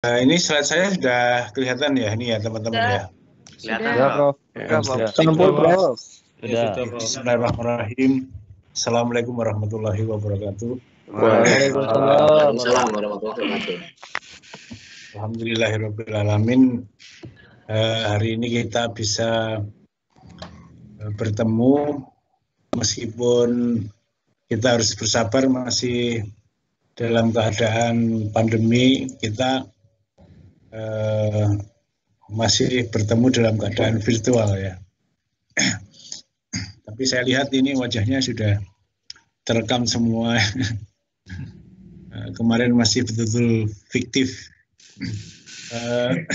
Ini slide saya sudah kelihatan ya, ini ya teman-teman ya. Kelihatan, Ya, Prof. Prof. Bismillahirrahmanirrahim. Assalamualaikum warahmatullahi wabarakatuh. Waalaikumsalam warahmatullahi wabarakatuh. Alhamdulillahirrahmanirrahim. Hari ini kita bisa bertemu meskipun kita harus bersabar, masih dalam keadaan pandemi. Kita masih bertemu dalam keadaan virtual ya. Tapi saya lihat ini wajahnya sudah terekam semua. Kemarin masih betul-betul fiktif.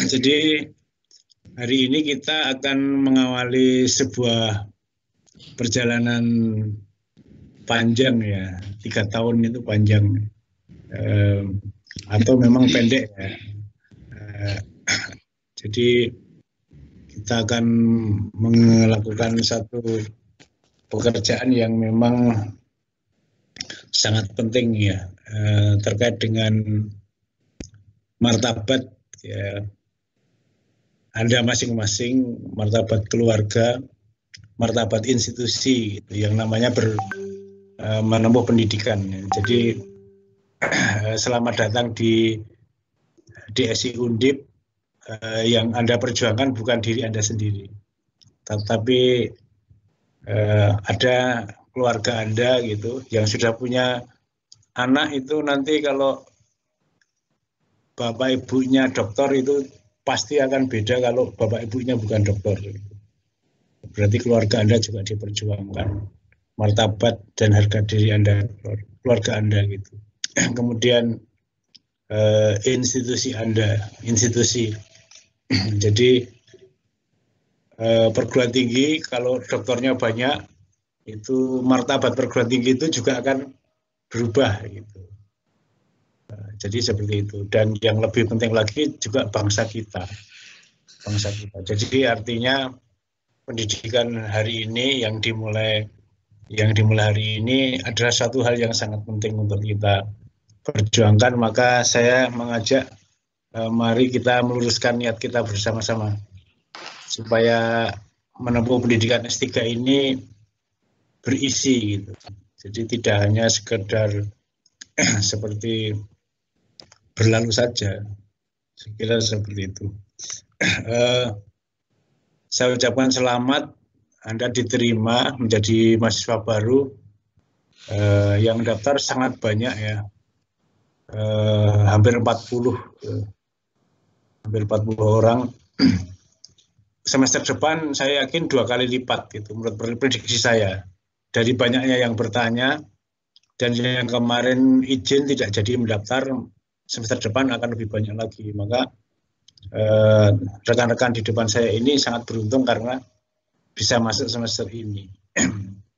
Jadi hari ini kita akan mengawali sebuah perjalanan panjang ya, 3 tahun itu panjang, atau memang pendek ya. Jadi kita akan melakukan satu pekerjaan yang memang sangat penting ya, terkait dengan martabat ya, Anda masing-masing, martabat keluarga, martabat institusi gitu, yang namanya menempuh pendidikan. Jadi selamat datang di DSI Undip. Yang Anda perjuangkan bukan diri Anda sendiri, tetapi ada keluarga Anda gitu yang sudah punya anak. Itu nanti kalau bapak ibunya dokter itu pasti akan beda kalau bapak ibunya bukan dokter. Berarti keluarga Anda juga diperjuangkan, martabat dan harga diri Anda, keluarga Anda gitu. Kemudian institusi Anda, institusi. Jadi perguruan tinggi kalau dokternya banyak, itu martabat perguruan tinggi itu juga akan berubah gitu. Jadi seperti itu. Dan yang lebih penting lagi juga bangsa kita. Jadi artinya pendidikan hari ini yang dimulai hari ini adalah satu hal yang sangat penting untuk kita perjuangkan. Maka saya mengajak, mari kita meluruskan niat kita bersama-sama supaya menempuh pendidikan S3 ini berisi gitu. Jadi tidak hanya sekedar seperti berlalu saja. Saya kira seperti itu. Saya ucapkan selamat Anda diterima menjadi mahasiswa baru. Yang daftar sangat banyak ya. Hampir 40 orang. Semester depan saya yakin 2 kali lipat gitu, menurut prediksi saya. Dari banyaknya yang bertanya dan yang kemarin izin tidak jadi mendaftar, semester depan akan lebih banyak lagi. Maka rekan-rekan di depan saya ini sangat beruntung karena bisa masuk semester ini.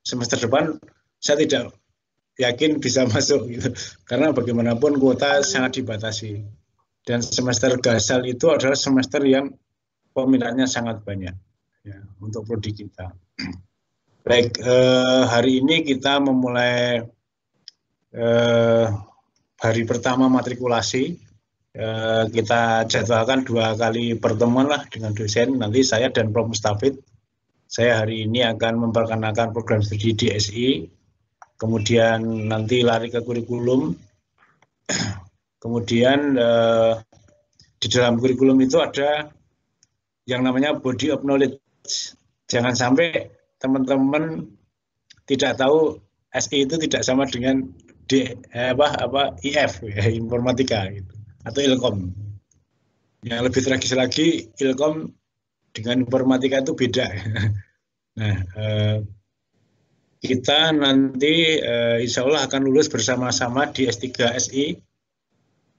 Semester depan saya tidak yakin bisa masuk gitu, karena bagaimanapun kuota sangat dibatasi. Dan semester gasal itu adalah semester yang peminatnya sangat banyak ya, untuk prodi kita. Baik, hari ini kita memulai hari pertama matrikulasi. Kita jadwalkan 2 kali pertemuan lah dengan dosen. Nanti saya dan Prof. Mustafid. Saya hari ini akan memperkenalkan program studi DSI. Kemudian nanti lari ke kurikulum. Kemudian di dalam kurikulum itu ada yang namanya body of knowledge. Jangan sampai teman-teman tidak tahu SI itu tidak sama dengan IF ya, informatika gitu, atau Ilkom. Yang lebih tragis lagi, Ilkom dengan informatika itu beda. Nah, kita nanti insya Allah akan lulus bersama-sama di S3 SI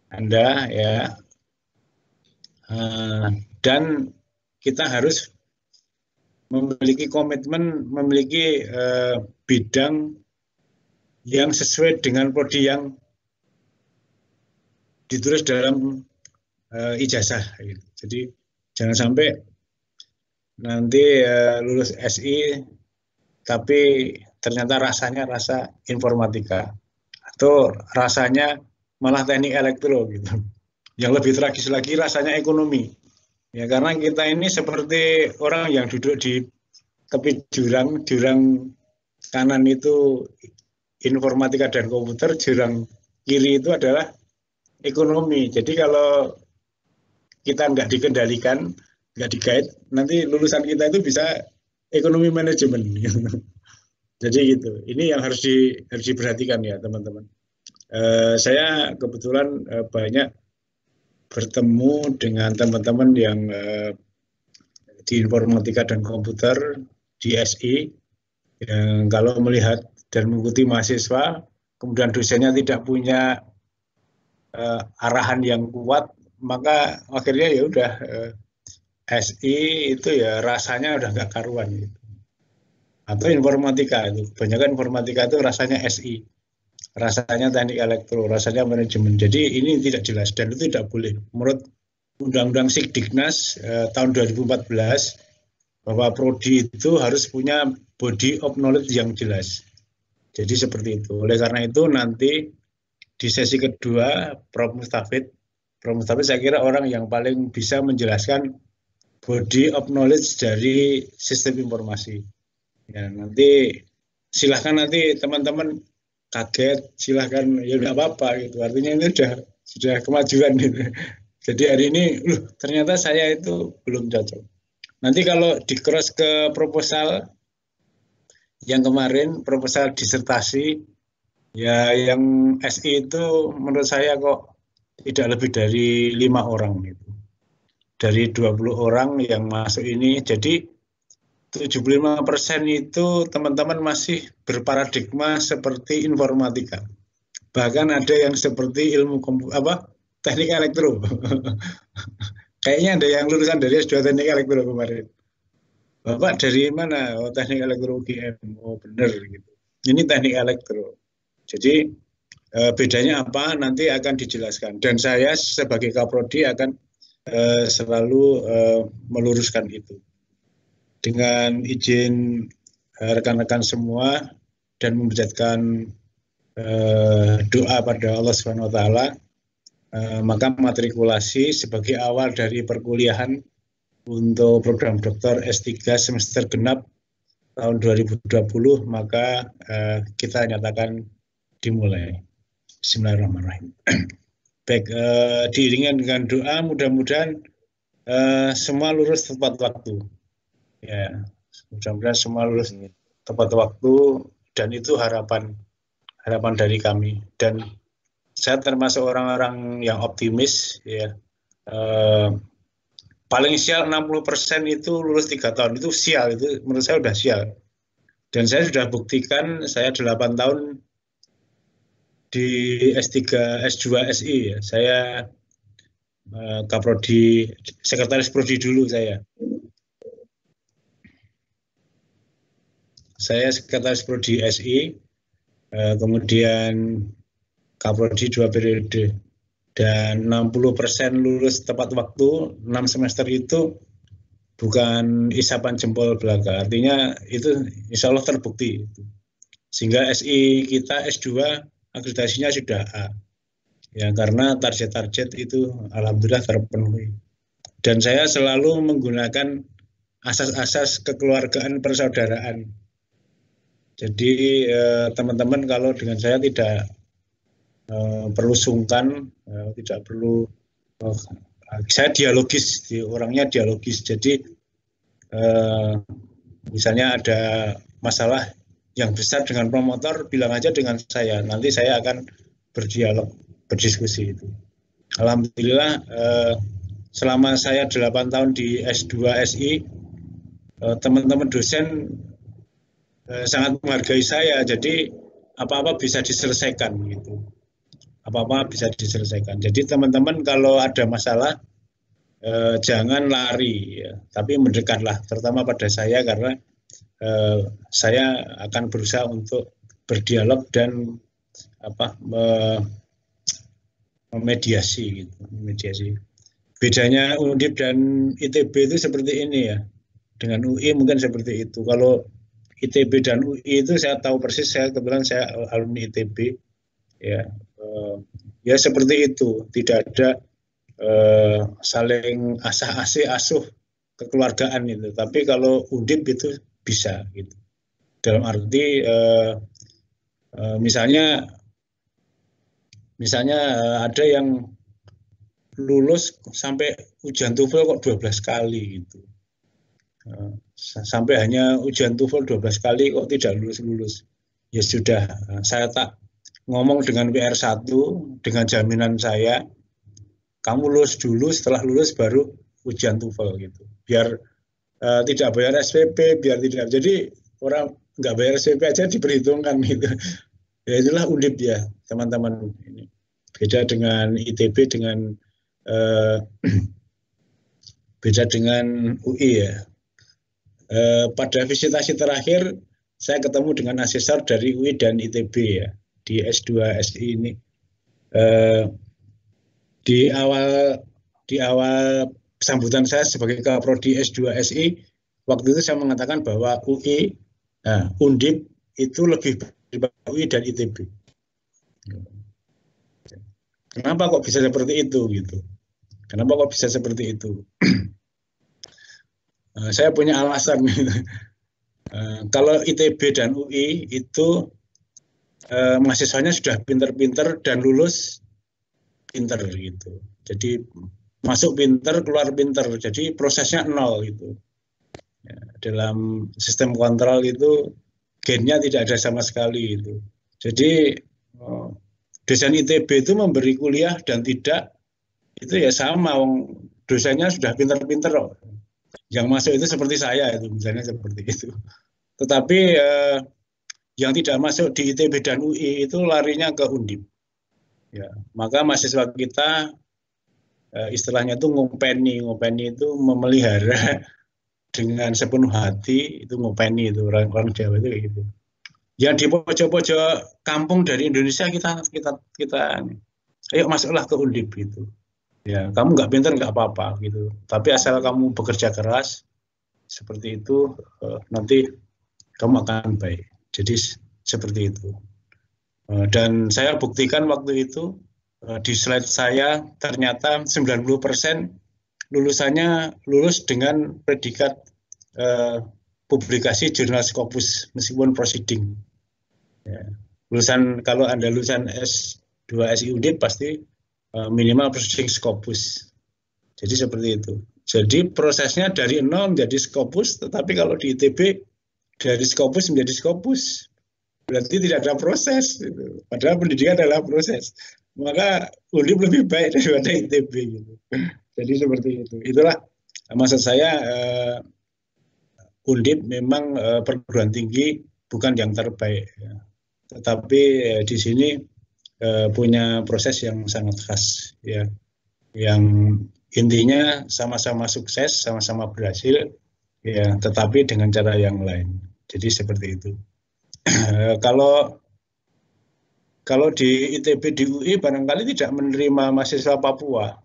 Anda ya, dan kita harus memiliki komitmen, memiliki bidang yang sesuai dengan prodi yang ditulis dalam ijazah. Gitu. Jadi jangan sampai nanti lulus SI tapi ternyata rasanya rasa informatika atau rasanya malah teknik elektro gitu. yang lebih tragis lagi rasanya ekonomi. Ya karena kita ini seperti orang yang duduk di tepi jurang kanan itu informatika dan komputer, jurang kiri itu adalah ekonomi. Jadi kalau kita nggak dikendalikan, nggak digait, nanti lulusan kita itu bisa ekonomi manajemen. Jadi gitu. Ini yang harus diperhatikan ya teman-teman. Saya kebetulan banyak bertemu dengan teman-teman yang di informatika dan komputer di SI, yang kalau melihat dan mengikuti mahasiswa, kemudian dosennya tidak punya arahan yang kuat, maka akhirnya ya udah SI itu ya rasanya udah nggak karuan gitu. Atau informatika itu, kebanyakan informatika itu rasanya SI. Rasanya teknik elektro, rasanya manajemen. Jadi ini tidak jelas dan itu tidak boleh. Menurut Undang-Undang Sikdiknas tahun 2014 bahwa prodi itu harus punya body of knowledge yang jelas. Jadi seperti itu. Oleh karena itu nanti di sesi kedua Prof. Mustafid saya kira orang yang paling bisa menjelaskan body of knowledge dari sistem informasi. Ya, nanti silahkan nanti teman-teman kaget, silahkan ya nggak apa-apa gitu. Artinya ini sudah kemajuan gitu. Jadi hari ini, ternyata saya itu belum cocok. Nanti kalau di cross ke proposal yang kemarin, proposal disertasi, ya yang SI itu menurut saya kok tidak lebih dari 5 orang gitu. Dari 20 orang yang masuk ini, jadi 75% itu teman-teman masih berparadigma seperti informatika. Bahkan ada yang seperti ilmu teknik elektro. Kayaknya ada yang lulusan dari S2 teknik elektro kemarin. Bapak dari mana? Oh, teknik elektro UGM. Oh, benar gitu. Ini teknik elektro. Jadi bedanya apa nanti akan dijelaskan. Dan saya sebagai Kaprodi akan selalu meluruskan itu. Dengan izin rekan-rekan semua dan memanjatkan doa pada Allah Subhanahu wa taala, maka matrikulasi sebagai awal dari perkuliahan untuk program doktor S3 semester genap tahun 2020 maka kita nyatakan dimulai. Bismillahirrahmanirrahim. Baik, diiringi dengan doa mudah-mudahan semua lulus tepat waktu. Ya, mudah-mudahan semua lulus tepat waktu dan itu harapan dari kami. Dan saya termasuk orang-orang yang optimis ya. Paling sial 60% itu lulus 3 tahun itu sial, itu menurut saya udah sial. Dan saya sudah buktikan saya 8 tahun di S3 S2 SI ya. Saya Kaprodi, sekretaris prodi dulu saya. Saya sekretaris prodi SI, kemudian Kaprodi 2 periode. Dan 60% lulus tepat waktu, 6 semester itu bukan isapan jempol belaka. Artinya itu insya Allah terbukti. Sehingga SI kita S2 akreditasinya sudah A. Ya, karena target-target itu alhamdulillah terpenuhi. Dan saya selalu menggunakan asas-asas kekeluargaan persaudaraan. Jadi teman-teman kalau dengan saya tidak perlu sungkan, tidak perlu saya dialogis, orangnya dialogis. Jadi misalnya ada masalah yang besar dengan promotor, bilang aja dengan saya. Nanti saya akan berdialog, berdiskusi itu. Alhamdulillah selama saya 8 tahun di S2 SI, teman-teman dosen sangat menghargai saya. Jadi apa-apa bisa diselesaikan gitu. Apa-apa bisa diselesaikan. Jadi teman-teman kalau ada masalah jangan lari, ya, tapi mendekatlah, terutama pada saya karena saya akan berusaha untuk berdialog dan memediasi, gitu, memediasi. Bedanya Undip dan ITB itu seperti ini ya. Dengan UI mungkin seperti itu. Kalau ITB dan UI itu saya tahu persis. Saya kebetulan saya alumni ITB, ya, ya seperti itu. Tidak ada saling asuh kekeluargaan itu. Tapi kalau Undip itu bisa gitu. Dalam arti misalnya ada yang lulus sampai ujian TOEFL kok 12 kali gitu. Sampai hanya ujian TOEFL 12 kali kok tidak lulus-lulus. Ya sudah, saya tak ngomong dengan PR1 dengan jaminan saya, kamu lulus dulu, setelah lulus baru ujian TOEFL gitu. Biar tidak bayar SPP, biar tidak. Jadi orang nggak bayar SPP aja diperhitungkan gitu. Ya itulah Undip ya, teman-teman. Ini beda dengan ITB, beda dengan UI ya. Pada visitasi terakhir saya ketemu dengan asesor dari UI dan ITB ya di S2 SI ini. Di awal sambutan saya sebagai Kaprodi S2 SI, waktu itu saya mengatakan bahwa UI, Undip itu lebih daripada UI dan ITB. Kenapa kok bisa seperti itu gitu? Kenapa kok bisa seperti itu? Saya punya alasan. Kalau ITB dan UI itu mahasiswanya sudah pinter-pinter dan lulus pinter gitu. Jadi masuk pinter, keluar pinter. Jadi prosesnya nol gitu. Ya, dalam sistem kontrol itu gennya tidak ada sama sekali itu. Jadi dosen ITB itu memberi kuliah dan tidak itu ya sama, dosennya sudah pinter-pinter loh. Yang masuk itu seperti saya itu misalnya seperti itu. Tetapi yang tidak masuk di ITB dan UI itu larinya ke Undip. Ya, maka mahasiswa kita istilahnya itu ngopeni itu memelihara dengan sepenuh hati, itu ngopeni itu orang Jawa itu gitu. Yang di pojok-pojok kampung dari Indonesia kita ayo masuklah ke Undip gitu. Ya, kamu nggak pintar nggak apa-apa gitu. Tapi asal kamu bekerja keras seperti itu, nanti kamu akan baik. Jadi seperti itu. Dan saya buktikan waktu itu di slide saya ternyata 90% lulus dengan predikat publikasi jurnal Scopus meskipun proceeding. Ya. Kalau Anda lulusan S2 SI Undip pasti minimal proceeding Scopus. Jadi seperti itu. Jadi prosesnya dari nol menjadi Scopus, tetapi kalau di ITB dari Scopus menjadi Scopus. Berarti tidak ada proses. Gitu. Padahal pendidikan adalah proses. Maka Undip lebih baik daripada ITB. Gitu. Jadi seperti itu. Itulah maksud saya Undip memang perguruan tinggi bukan yang terbaik. Ya. Tetapi di sini punya proses yang sangat khas. Ya. Yang intinya sama-sama sukses, sama-sama berhasil, ya, tetapi dengan cara yang lain. Jadi seperti itu. Kalau di ITB di UI barangkali tidak menerima mahasiswa Papua,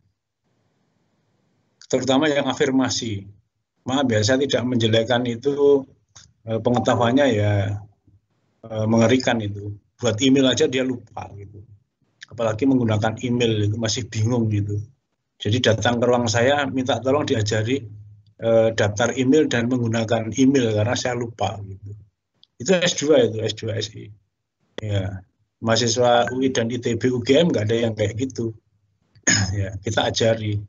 terutama yang afirmasi. Maaf ya, saya tidak menjelekkan itu, pengetahuannya ya mengerikan itu. Buat email aja dia lupa gitu. Apalagi menggunakan email itu masih bingung gitu. Jadi datang ke ruang saya minta tolong diajari daftar email dan menggunakan email karena saya lupa gitu. Itu S2 SI. Ya, mahasiswa UI dan ITB UGM nggak ada yang kayak gitu. Ya, kita ajari.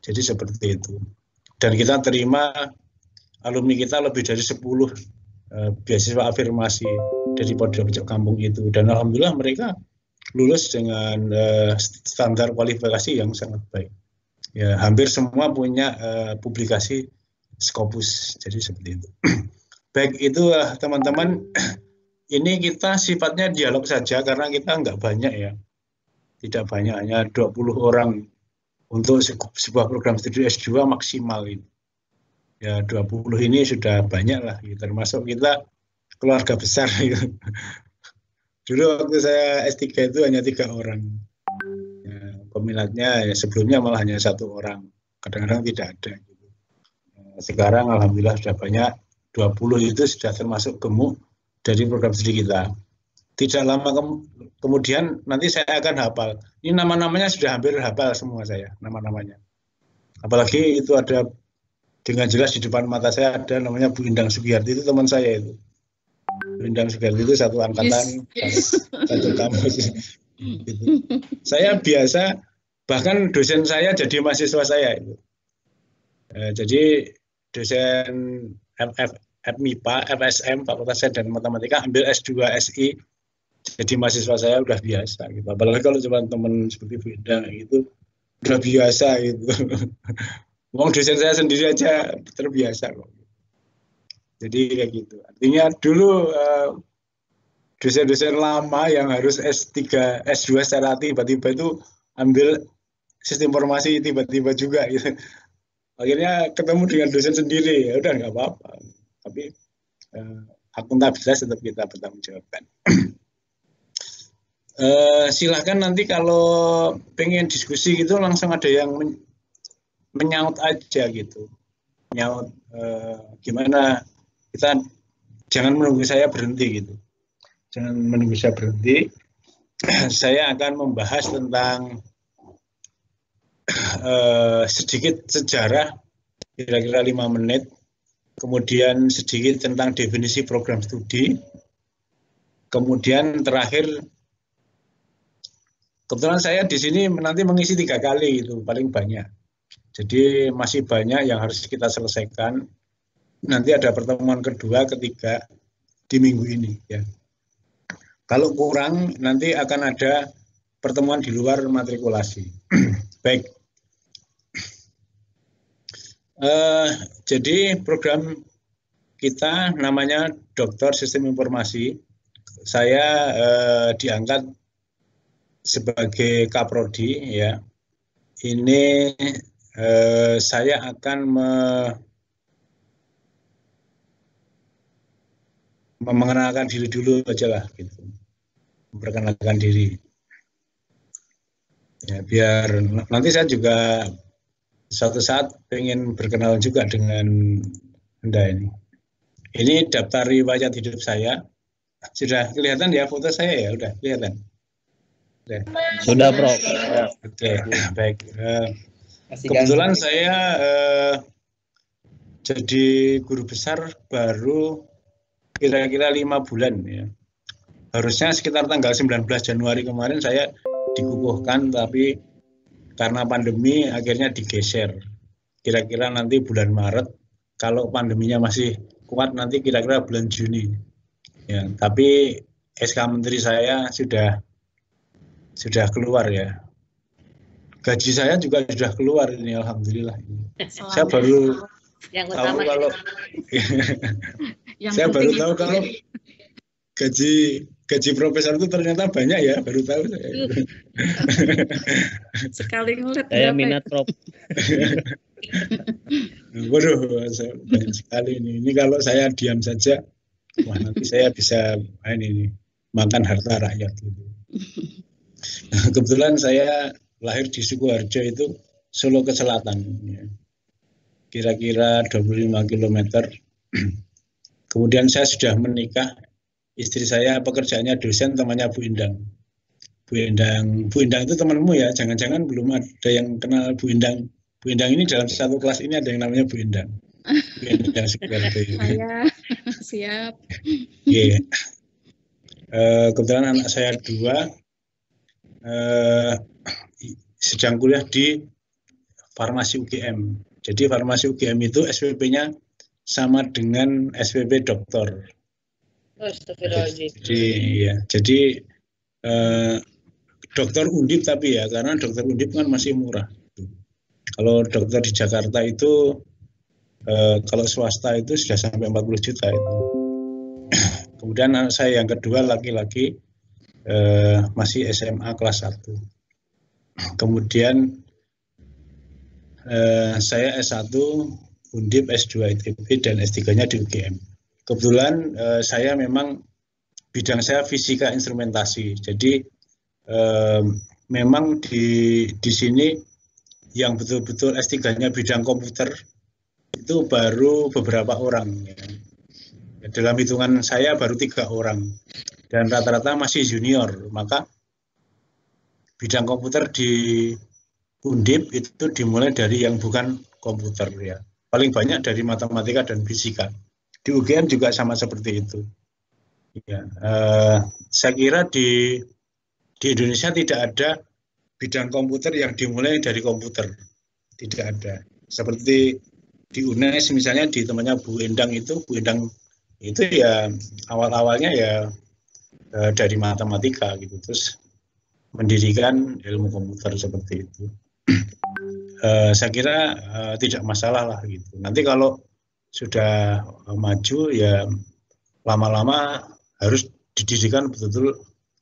Jadi seperti itu. Dan kita terima alumni kita lebih dari 10 beasiswa afirmasi dari pojok-pojok kampung itu. Dan alhamdulillah mereka lulus dengan standar kualifikasi yang sangat baik. Ya, hampir semua punya publikasi Scopus. Jadi seperti itu. Baik, itu teman-teman, ini kita sifatnya dialog saja karena kita nggak banyak ya. Tidak banyak, hanya 20 orang untuk sebuah program studi S2 maksimal ini. Ya 20 ini sudah banyak lah, termasuk kita keluarga besar. Gitu. Dulu waktu saya S3 itu hanya 3 orang. Ya, peminatnya ya, sebelumnya malah hanya 1 orang. Kadang-kadang tidak ada. Gitu. Sekarang alhamdulillah sudah banyak, 20 itu sudah termasuk gemuk dari program studi kita. tidak lama kemudian nanti saya akan hafal. Ini nama-namanya sudah hampir hafal semua saya, nama-namanya. Apalagi itu ada dengan jelas di depan mata saya ada namanya Bu Indang Sugiyarti, itu teman saya itu. Bu Indang Sugiyarti itu satu angkatan, satu kampus. Gitu. Saya biasa, bahkan dosen saya jadi mahasiswa saya itu. Jadi dosen FMIPA, FSM, Fakultas Sains dan Matematika, ambil S2, SI, jadi mahasiswa saya udah biasa gitu. Apalagi kalau cuma teman seperti Bu Indang itu udah biasa gitu. Ngomong dosen saya sendiri aja terbiasa kok. Jadi kayak gitu. Artinya dulu dosen-dosen lama yang harus S3, S2 secara tiba-tiba itu ambil sistem informasi tiba-tiba juga gitu. Akhirnya ketemu dengan dosen sendiri, ya udah nggak apa-apa. Tapi akuntabilitas tetap kita bertanggungjawabkan. Silahkan nanti kalau pengen diskusi gitu langsung ada yang menyaut aja gitu. Menyaut gimana, kita jangan menunggu saya berhenti gitu. Jangan menunggu saya berhenti. Saya akan membahas tentang sedikit sejarah, kira-kira 5 menit. Kemudian sedikit tentang definisi program studi. Kemudian terakhir, kebetulan saya di sini nanti mengisi 3 kali itu paling banyak. Jadi masih banyak yang harus kita selesaikan. Nanti ada pertemuan kedua, ketiga di minggu ini ya. Kalau kurang nanti akan ada pertemuan di luar matrikulasi. Baik. Jadi program kita namanya Doktor Sistem Informasi. Saya diangkat sebagai Kaprodi ya. Ini saya akan mengenalkan diri dulu aja lah gitu. Memperkenalkan diri. Ya, biar nanti saya juga suatu saat pengen berkenalan juga dengan Anda ini. Ini daftar riwayat hidup saya. Sudah kelihatan ya foto saya ya? Udah kelihatan? Sudah, Prof. Oke, baik. Kebetulan saya jadi guru besar baru kira-kira 5 bulan ya. Harusnya sekitar tanggal 19 Januari kemarin saya dikukuhkan, tapi karena pandemi akhirnya digeser. Kira-kira nanti bulan Maret, kalau pandeminya masih kuat nanti kira-kira bulan Juni. Ya, tapi SK Menteri saya sudah keluar ya. Gaji saya juga sudah keluar ini, alhamdulillah. Saya baru tahu kalau saya baru tahu kalau gaji profesor itu ternyata banyak ya, baru tahu saya. Sekali ngeliat saya minat, Prof. Waduh, banyak sekali ini. Ini kalau saya diam saja, wah nanti saya bisa makan harta rakyat gitu. Kebetulan saya lahir di Sukoharjo itu, Solo ke selatan. Kira-kira 25 km. Kemudian saya sudah menikah. Istri saya pekerjaannya dosen, temannya Bu Indang. Bu Indang itu temanmu ya, jangan-jangan belum ada yang kenal Bu Indang. Bu Indang ini dalam satu kelas ini ada yang namanya Bu Indang. Bu Indang Sugiyarti. Saya siap. Yeah. Kebetulan anak saya 2 sedang kuliah di Farmasi UGM. Jadi Farmasi UGM itu SPP-nya sama dengan SPP doktor. Jadi dokter Undip tapi ya, karena dokter Undip kan masih murah. Kalau dokter di Jakarta itu kalau swasta itu sudah sampai 40 juta itu. Kemudian anak saya yang kedua laki-laki masih SMA kelas 1. Kemudian saya S1 Undip, S2 ITB dan S3-nya di UGM. Kebetulan saya memang bidang saya fisika instrumentasi. Jadi memang di sini yang betul-betul S3-nya bidang komputer itu baru beberapa orang. Ya. Dalam hitungan saya baru 3 orang. dan rata-rata masih junior, maka bidang komputer di Undip itu dimulai dari yang bukan komputer ya. Paling banyak dari matematika dan fisika. Di UGM juga sama seperti itu. Ya, saya kira di Indonesia tidak ada bidang komputer yang dimulai dari komputer. Tidak ada. Seperti di UNES misalnya di temannya Bu Endang itu ya awal-awalnya ya dari matematika gitu, terus mendirikan ilmu komputer seperti itu. Saya kira tidak masalah lah gitu. Nanti kalau sudah maju ya lama-lama harus didirikan betul-betul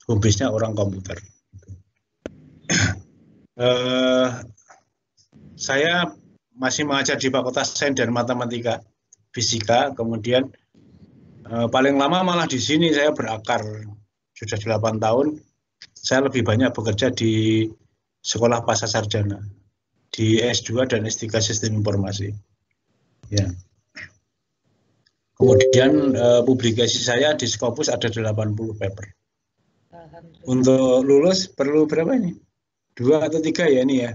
home-base-nya orang komputer. Saya masih mengajar di Fakultas Sains dan Matematika Fisika, kemudian paling lama malah di sini saya berakar sudah 8 tahun. Saya lebih banyak bekerja di Sekolah Pasca Sarjana, di S2 dan S3 Sistem Informasi. Ya. Kemudian publikasi saya di Scopus ada 80 paper. Untuk lulus perlu berapa ini? 2 atau 3 ya ini ya?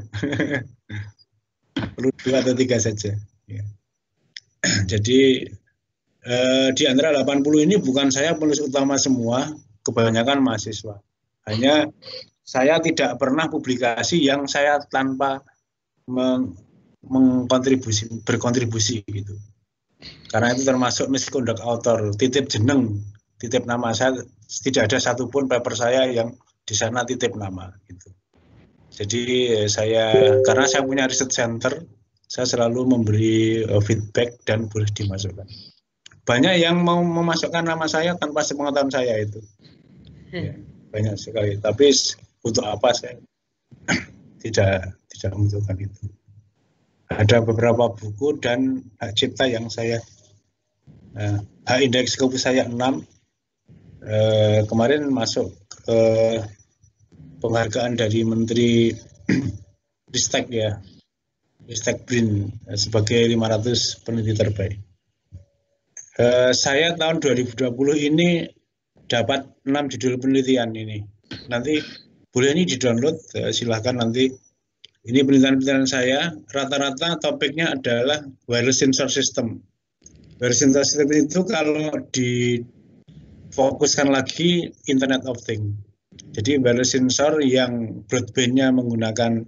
Perlu 2 atau 3 saja. Ya. Jadi di antara 80 ini bukan saya penulis utama semua, kebanyakan mahasiswa. Hanya saya tidak pernah publikasi yang saya tanpa berkontribusi gitu. Karena itu termasuk misconduct author, titip jeneng, titip nama. Saya tidak ada satupun paper saya yang di sana titip nama gitu. Jadi karena saya punya research center, saya selalu memberi feedback dan boleh dimasukkan. Banyak yang mau memasukkan nama saya tanpa sepengetahuan saya itu. Ya, banyak sekali. Tapi untuk apa saya tidak membutuhkan itu. Ada beberapa buku dan hak cipta yang saya hak indeks Scopus saya 6 kemarin masuk ke penghargaan dari Menteri Ristek ya, Ristek BRIN sebagai 500 peneliti terbaik. Saya tahun 2020 ini dapat 6 judul penelitian ini. Nanti boleh ini di-download, silahkan nanti. Ini penelitian saya, rata-rata topiknya adalah wireless sensor system. Wireless sensor system itu kalau difokuskan lagi Internet of Things. Jadi wireless sensor yang broadband-nya menggunakan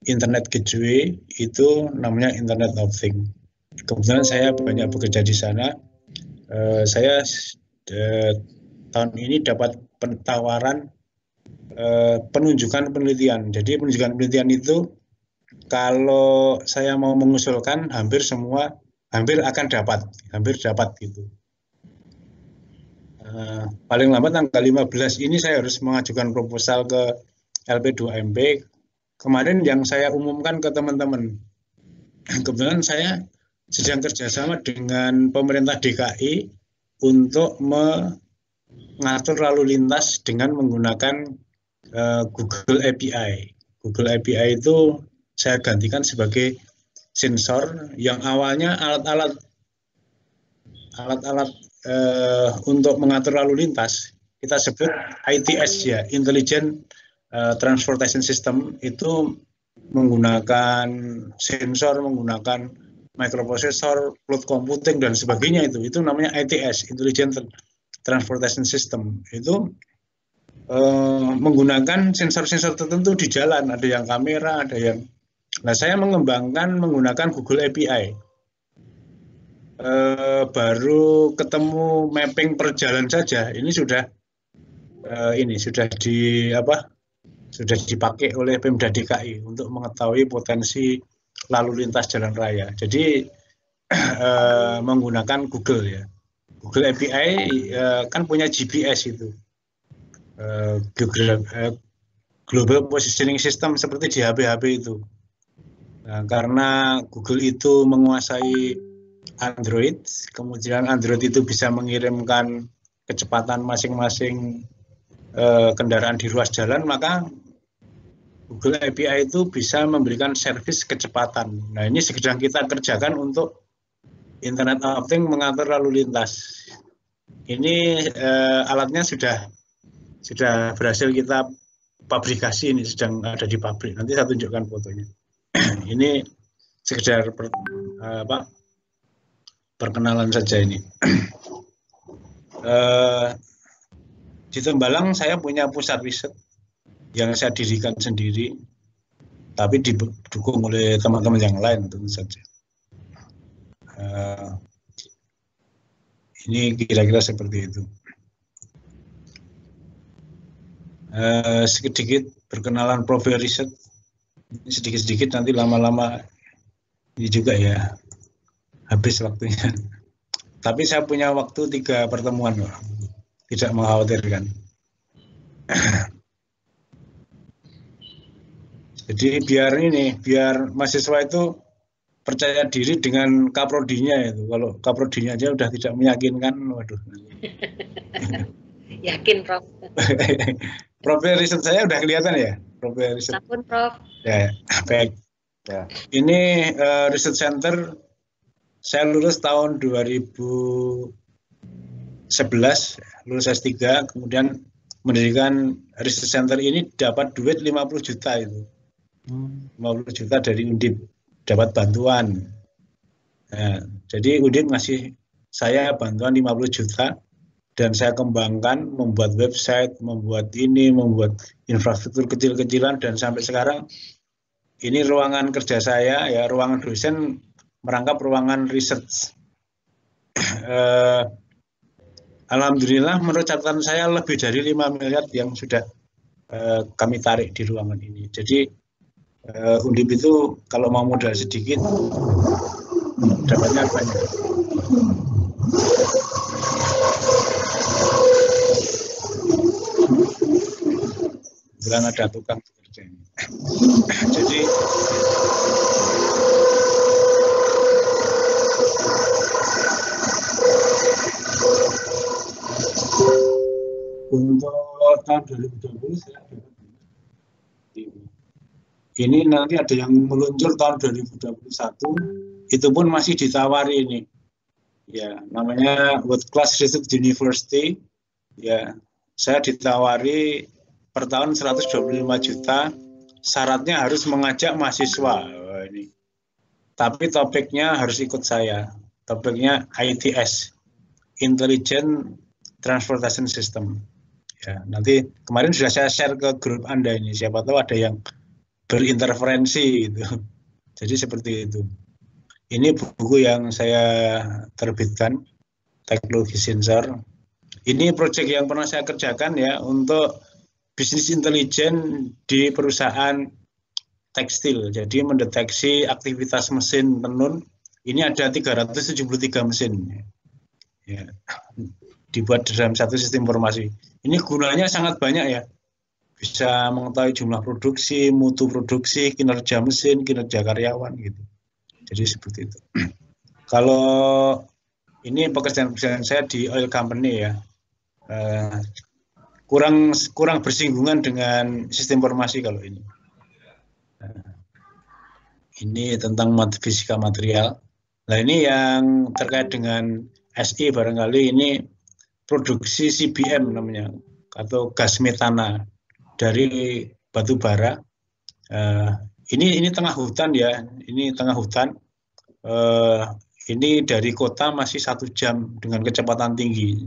Internet Gateway itu namanya Internet of Things. Kebetulan saya banyak bekerja di sana. Saya tahun ini dapat tawaran penunjukan penelitian. Jadi penunjukan penelitian itu kalau saya mau mengusulkan hampir akan dapat gitu. Paling lambat tanggal 15 ini saya harus mengajukan proposal ke LP2MP. Kemarin yang saya umumkan ke teman-teman, kebetulan saya sedang kerjasama dengan pemerintah DKI untuk mengatur lalu lintas dengan menggunakan Google API. Google API itu saya gantikan sebagai sensor yang awalnya alat-alat untuk mengatur lalu lintas. Kita sebut ITS ya, Intelligent Transportation System, itu menggunakan sensor, menggunakan microprocessor, cloud computing dan sebagainya itu namanya ITS, Intelligent Transportation System. Itu menggunakan sensor-sensor tertentu di jalan, ada yang kamera, ada yang. Nah, saya mengembangkan menggunakan Google API. Baru ketemu mapping per jalan saja, ini sudah sudah dipakai oleh Pemda DKI untuk mengetahui potensi lalu lintas jalan raya. Jadi menggunakan Google ya. Google API kan punya GPS itu, Global Positioning System seperti di HP-HP itu. Nah, karena Google itu menguasai Android, kemudian Android itu bisa mengirimkan kecepatan masing-masing kendaraan di ruas jalan, maka Google API itu bisa memberikan servis kecepatan. Nah, ini sedang kita kerjakan untuk Internet of Things mengatur lalu lintas. Ini alatnya sudah sudah berhasil kita pabrikasi, ini sedang ada di pabrik. Nanti saya tunjukkan fotonya. Ini sekedar perkenalan saja ini. Di Tembalang saya punya pusat riset yang saya dirikan sendiri, tapi didukung oleh teman-teman yang lain tentu saja. Ini kira-kira seperti itu. Sedikit perkenalan profil riset, sedikit-sedikit, nanti lama-lama ini juga ya habis waktunya. Tapi saya punya waktu 3 pertemuan, tidak mengkhawatirkan. Jadi biar mahasiswa itu percaya diri dengan kaprodinya itu. Kalau kaprodinya aja udah tidak meyakinkan, waduh. Yakin, Prof. Profil riset saya udah kelihatan ya, profil riset. Sampun, Prof. Ya, baik. Ya. Ini Research Center saya lulus tahun 2011, lulus S3, kemudian mendirikan Research Center ini dapat duit 50 juta itu. 50 juta dari Undip, dapat bantuan. Nah, jadi Undip ngasih saya bantuan 50 juta. Dan saya kembangkan, membuat website, membuat infrastruktur kecil-kecilan, dan sampai sekarang ini ruangan kerja saya, ya ruangan dosen merangkap ruangan research. Alhamdulillah menurut catatan saya lebih dari 5 miliar yang sudah kami tarik di ruangan ini. Jadi Undip itu kalau mau modal sedikit, dapatnya banyak. Kebetulan ada tukang bekerja ini. Jadi untuk tahun 2020 saya dapat ini, nanti ada yang meluncur tahun 2021, itu pun masih ditawari ini. Ya, namanya World Class Research University. Ya, saya ditawari per tahun 125 juta, syaratnya harus mengajak mahasiswa. Ini. Tapi topiknya harus ikut saya. Topiknya ITS, Intelligent Transportation System. Ya, nanti kemarin sudah saya share ke grup Anda ini, siapa tahu ada yang berinterferensi itu. Jadi seperti itu. Ini buku yang saya terbitkan, Teknologi Sensor. Ini proyek yang pernah saya kerjakan ya untuk bisnis intelijen di perusahaan tekstil. Jadi mendeteksi aktivitas mesin tenun. Ini ada 373 mesin. Ya, dibuat dalam satu sistem informasi. Ini gunanya sangat banyak ya. Bisa mengetahui jumlah produksi, mutu produksi, kinerja mesin, kinerja karyawan gitu. Jadi seperti itu. Kalau ini pekerjaan saya di oil company ya, kurang bersinggungan dengan sistem informasi kalau ini. Ini tentang fisika material. Nah ini yang terkait dengan SI barangkali, ini produksi CBM namanya, atau gas metana dari batu bara. Ini tengah hutan ya, ini tengah hutan. Ini dari kota masih 1 jam dengan kecepatan tinggi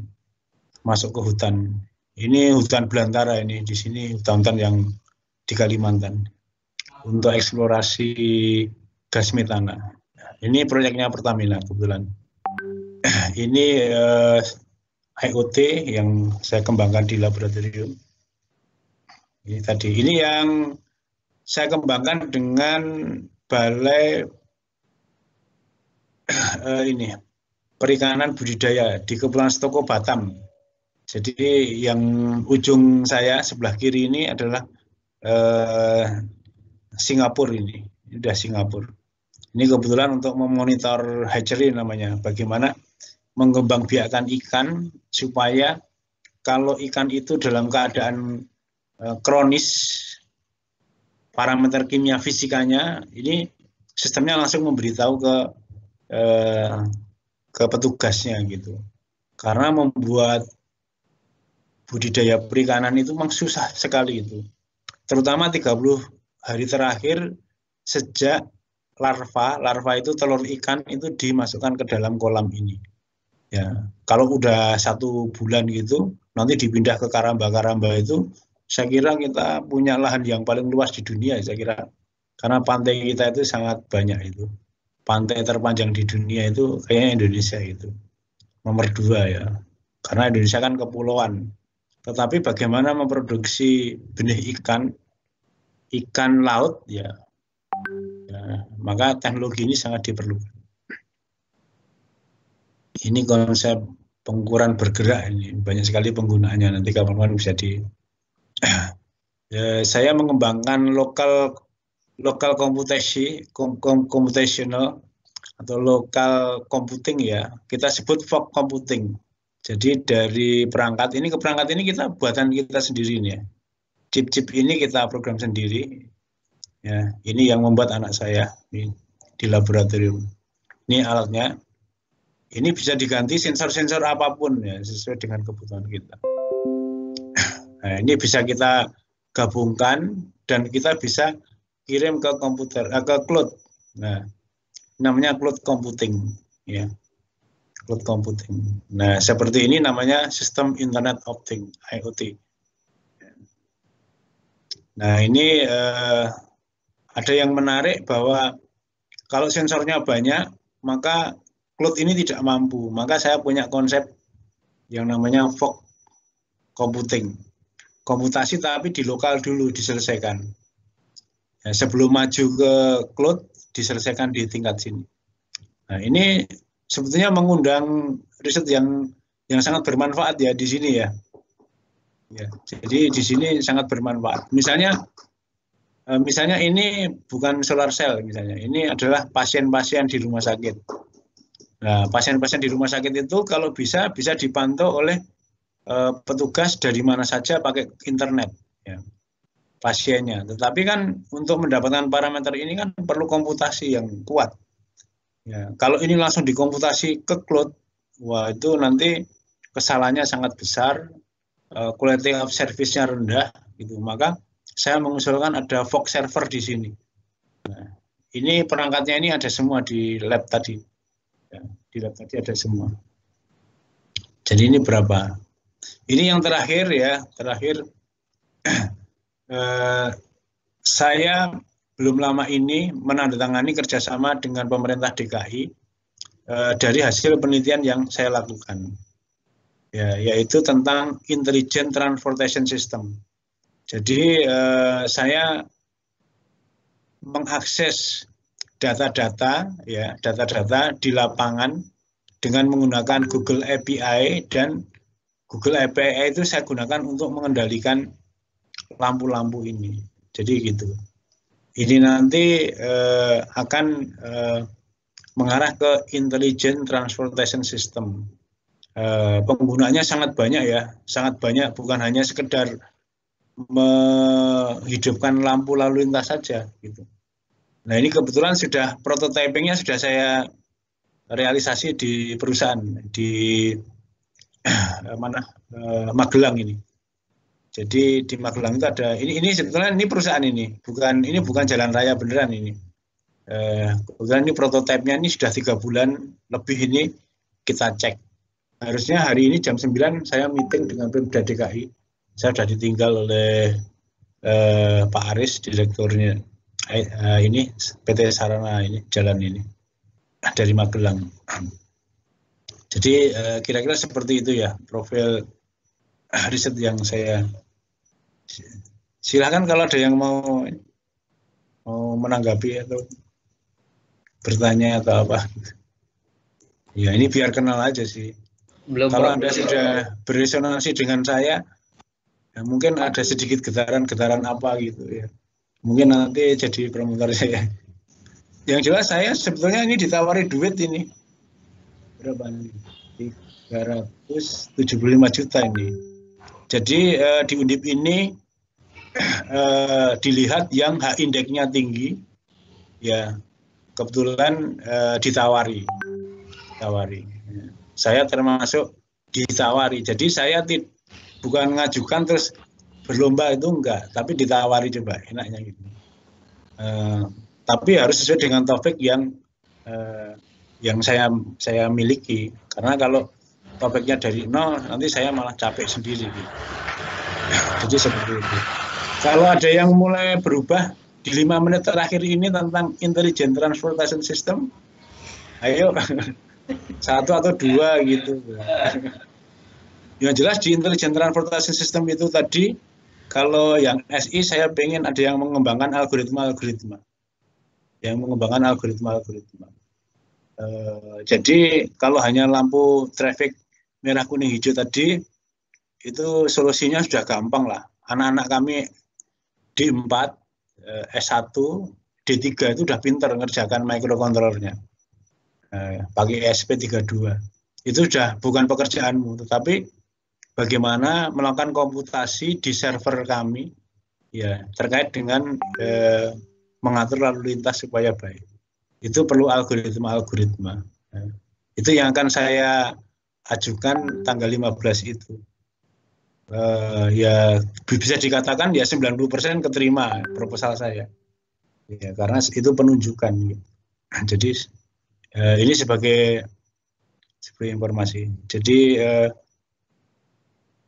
masuk ke hutan. Ini hutan belantara ini, di sini hutan-hutan yang di Kalimantan untuk eksplorasi gas metana. Ini proyeknya Pertamina kebetulan. Ini IoT yang saya kembangkan di laboratorium. Ini tadi, ini yang saya kembangkan dengan balai ini perikanan budidaya di Kepulauan Setoko Batam. Jadi yang ujung saya sebelah kiri ini adalah Singapura ini udah Singapura. Ini kebetulan untuk memonitor hatchery namanya, bagaimana mengembangbiakkan ikan supaya kalau ikan itu dalam keadaan kronis, parameter kimia fisikanya, ini sistemnya langsung memberitahu ke petugasnya gitu. Karena membuat budidaya perikanan itu memang susah sekali itu. Terutama 30 hari terakhir sejak larva itu telur ikan itu dimasukkan ke dalam kolam ini. Ya, kalau udah 1 bulan gitu, nanti dipindah ke karamba-karamba itu, saya kira kita punya lahan yang paling luas di dunia, saya kira. Karena pantai kita itu sangat banyak itu. Pantai terpanjang di dunia itu kayaknya Indonesia itu. Nomor 2 ya. Karena Indonesia kan kepulauan. Tetapi bagaimana memproduksi benih ikan laut ya, maka teknologi ini sangat diperlukan. Ini konsep pengukuran bergerak ini banyak sekali penggunaannya, nanti kawan-kawan bisa saya mengembangkan lokal computational atau lokal computing ya, kita sebut fog computing. Jadi dari perangkat ini ke perangkat ini kita buatan kita sendiri nih ya. Chip-chip ini kita program sendiri. Ya, ini yang membuat anak saya di laboratorium. Ini alatnya. Ini bisa diganti sensor-sensor apapun ya, sesuai dengan kebutuhan kita. Nah, ini bisa kita gabungkan dan kita bisa kirim ke komputer, ke cloud. Nah, namanya cloud computing ya. Cloud computing. Nah, seperti ini namanya sistem Internet of Things, IoT. Nah, ini ada yang menarik bahwa kalau sensornya banyak, maka cloud ini tidak mampu. Maka saya punya konsep yang namanya fog computing. Komputasi tapi di lokal dulu diselesaikan. Ya, sebelum maju ke cloud, diselesaikan di tingkat sini. Nah, ini sebetulnya mengundang riset yang sangat bermanfaat ya di sini ya. Ya, jadi di sini sangat bermanfaat. Misalnya ini bukan solar cell misalnya. Ini adalah pasien-pasien di rumah sakit. Nah, pasien-pasien di rumah sakit itu kalau bisa dipantau oleh petugas dari mana saja pakai internet ya, pasiennya. Tetapi kan untuk mendapatkan parameter ini kan perlu komputasi yang kuat. Ya, kalau ini langsung dikomputasi ke cloud, wah itu nanti kesalahannya sangat besar, quality of service-nya rendah gitu. Maka saya mengusulkan ada fog server di sini. Nah, ini perangkatnya ini ada semua di lab tadi. Ya, di lab tadi ada semua. Jadi ini berapa? Ini yang terakhir ya, saya belum lama ini menandatangani kerjasama dengan pemerintah DKI dari hasil penelitian yang saya lakukan, ya, yaitu tentang Intelligent Transportation System. Jadi saya mengakses data-data di lapangan dengan menggunakan Google API, dan Google API itu saya gunakan untuk mengendalikan lampu-lampu ini. Jadi gitu. Ini nanti akan mengarah ke Intelligent Transportation System. Penggunanya sangat banyak ya, sangat banyak, bukan hanya sekedar menghidupkan lampu lalu lintas saja gitu. Nah, ini kebetulan sudah prototypingnya sudah saya realisasi di perusahaan di Magelang ini. Jadi di Magelang itu ada ini sebetulnya ini perusahaan ini bukan jalan raya beneran ini. Kebetulan ini prototipenya ini sudah 3 bulan lebih ini kita cek. Harusnya hari ini jam 9 saya meeting dengan Pemda DKI. Saya sudah ditinggal oleh Pak Aris, direkturnya ini PT Sarana ini jalan ini dari Magelang. Jadi kira-kira seperti itu ya profil riset yang saya. Silakan kalau ada yang mau menanggapi atau bertanya atau apa. Ya ini biar kenal aja sih. Kalau Anda sudah beresonansi dengan saya, ya mungkin ada sedikit getaran apa gitu ya. Mungkin nanti jadi promotor saya. Yang jelas saya sebetulnya ini ditawari duit ini. Berapa nih? 375 juta ini. Jadi di Undip ini dilihat yang H-indeknya tinggi, ya kebetulan ditawari. Saya termasuk ditawari. Jadi saya bukan ngajukan terus berlomba itu enggak, tapi ditawari coba enaknya gitu. Tapi harus sesuai dengan topik yang saya miliki, karena kalau topiknya dari nol nanti saya malah capek sendiri gitu. Jadi seperti itu. Kalau ada yang mulai berubah di 5 menit terakhir ini tentang Intelligent Transportation System, ayo 1 atau 2 gitu. Yang jelas di Intelligent Transportation System itu tadi, kalau yang SI saya pengen ada yang mengembangkan algoritma-algoritma. Jadi kalau hanya lampu traffic merah kuning hijau tadi, itu solusinya sudah gampang lah. Anak-anak kami D4, S1, D3 itu udah pinter ngerjakan microcontrollernya. Pakai SP32. Itu sudah bukan pekerjaanmu, tetapi bagaimana melakukan komputasi di server kami ya terkait dengan mengatur lalu lintas supaya baik. Itu perlu algoritma-algoritma. Itu yang akan saya ajukan tanggal 15 itu. Ya bisa dikatakan ya 90% keterima proposal saya. Ya, karena itu penunjukan. Jadi ini sebagai informasi. Jadi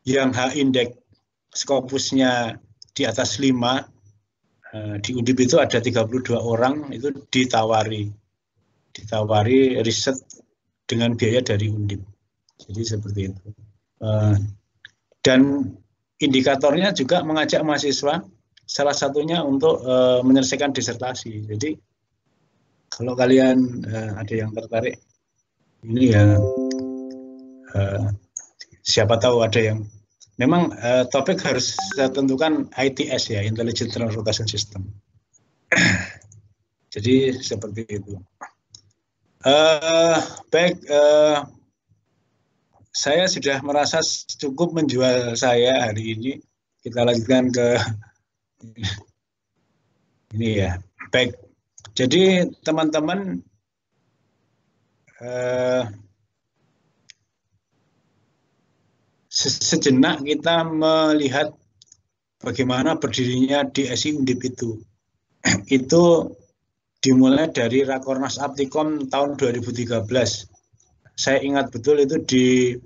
yang H-index Scopusnya di atas 5, di Undip itu ada 32 orang itu ditawari riset dengan biaya dari Undip. Jadi seperti itu. Dan indikatornya juga mengajak mahasiswa, salah satunya untuk menyelesaikan disertasi. Jadi kalau kalian ada yang tertarik, ini ya siapa tahu ada yang memang topik harus saya tentukan ITS ya, Intelligent Transportation System. Jadi seperti itu. Baik, saya sudah merasa cukup menjual saya hari ini. Kita lanjutkan ke ini ya. Baik, jadi teman-teman sejenak kita melihat bagaimana berdirinya DSI Undip itu. Itu dimulai dari Rakornas Aptikom tahun 2013. Saya ingat betul itu di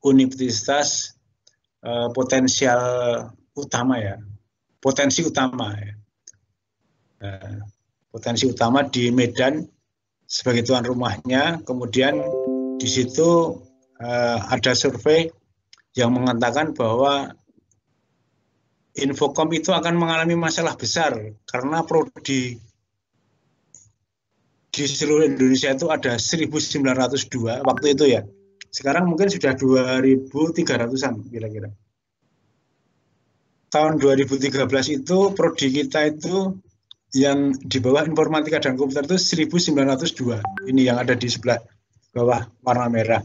Universitas Potensial Utama ya. Potensi Utama ya. Potensi Utama di Medan sebagai tuan rumahnya. Kemudian di situ ada survei yang mengatakan bahwa Infocom itu akan mengalami masalah besar karena prodi di seluruh Indonesia itu ada 1.902 waktu itu ya. Sekarang mungkin sudah 2.300-an kira-kira. Tahun 2013 itu prodi kita itu yang di bawah informatika dan komputer itu 1.902. Ini yang ada di sebelah bawah warna merah.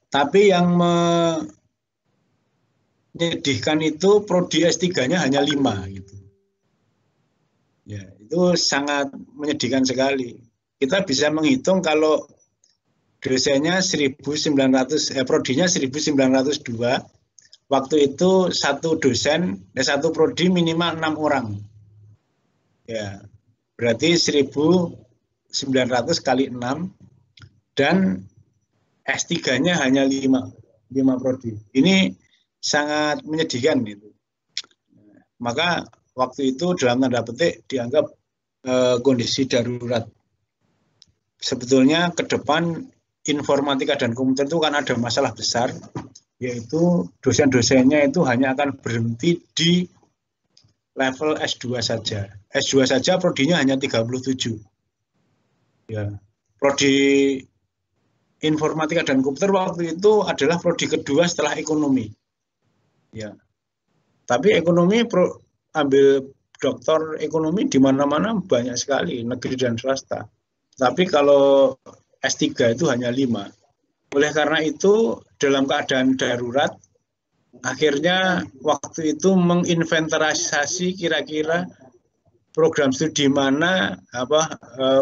Tapi yang menyedihkan itu prodi S3-nya hanya 5 gitu. Ya, itu sangat menyedihkan sekali. Kita bisa menghitung kalau dosennya 1.900, prodinya 1.902, waktu itu satu dosen, satu prodi minimal 6 orang. Ya, berarti 1.900 kali 6, dan S3-nya hanya 5 prodi. Ini sangat menyedihkan itu. Maka waktu itu dalam tanda petik dianggap kondisi darurat. Sebetulnya ke depan informatika dan komputer itu kan ada masalah besar, yaitu dosen-dosennya itu hanya akan berhenti di level S2 saja. S2 saja prodinya hanya 37. Ya, prodi informatika dan komputer waktu itu adalah prodi kedua setelah ekonomi. Ya. Tapi ekonomi ambil doktor ekonomi di mana-mana banyak sekali, negeri dan swasta. Tapi kalau S3 itu hanya 5. Oleh karena itu, dalam keadaan darurat, akhirnya waktu itu menginventarisasi kira-kira program studi mana,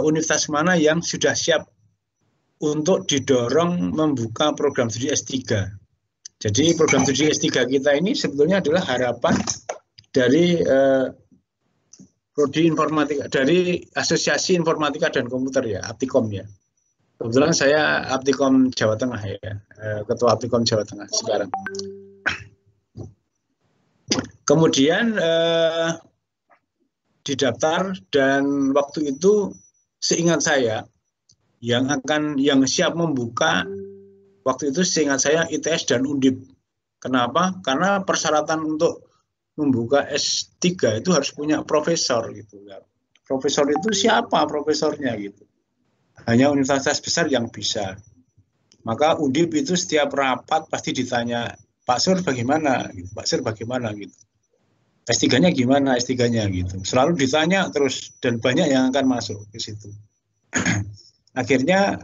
universitas mana yang sudah siap untuk didorong membuka program studi S3. Jadi program studi S3 kita ini sebetulnya adalah harapan dari prodi informatika, dari Asosiasi Informatika dan Komputer ya, Aptikom ya. Kebetulan saya Aptikom Jawa Tengah ya, Ketua Aptikom Jawa Tengah sekarang. Kemudian didaftar dan waktu itu seingat saya yang siap membuka waktu itu seingat saya ITS dan Undip. Kenapa? Karena persyaratan untuk membuka S3 itu harus punya profesor gitu. Profesor itu siapa profesornya gitu? Hanya universitas besar yang bisa. Maka Undip itu setiap rapat pasti ditanya, Pak Sur bagaimana? Gitu. Pak Sur bagaimana gitu. S3-nya gimana? S3-nya gitu. Selalu ditanya terus dan banyak yang akan masuk ke situ. Akhirnya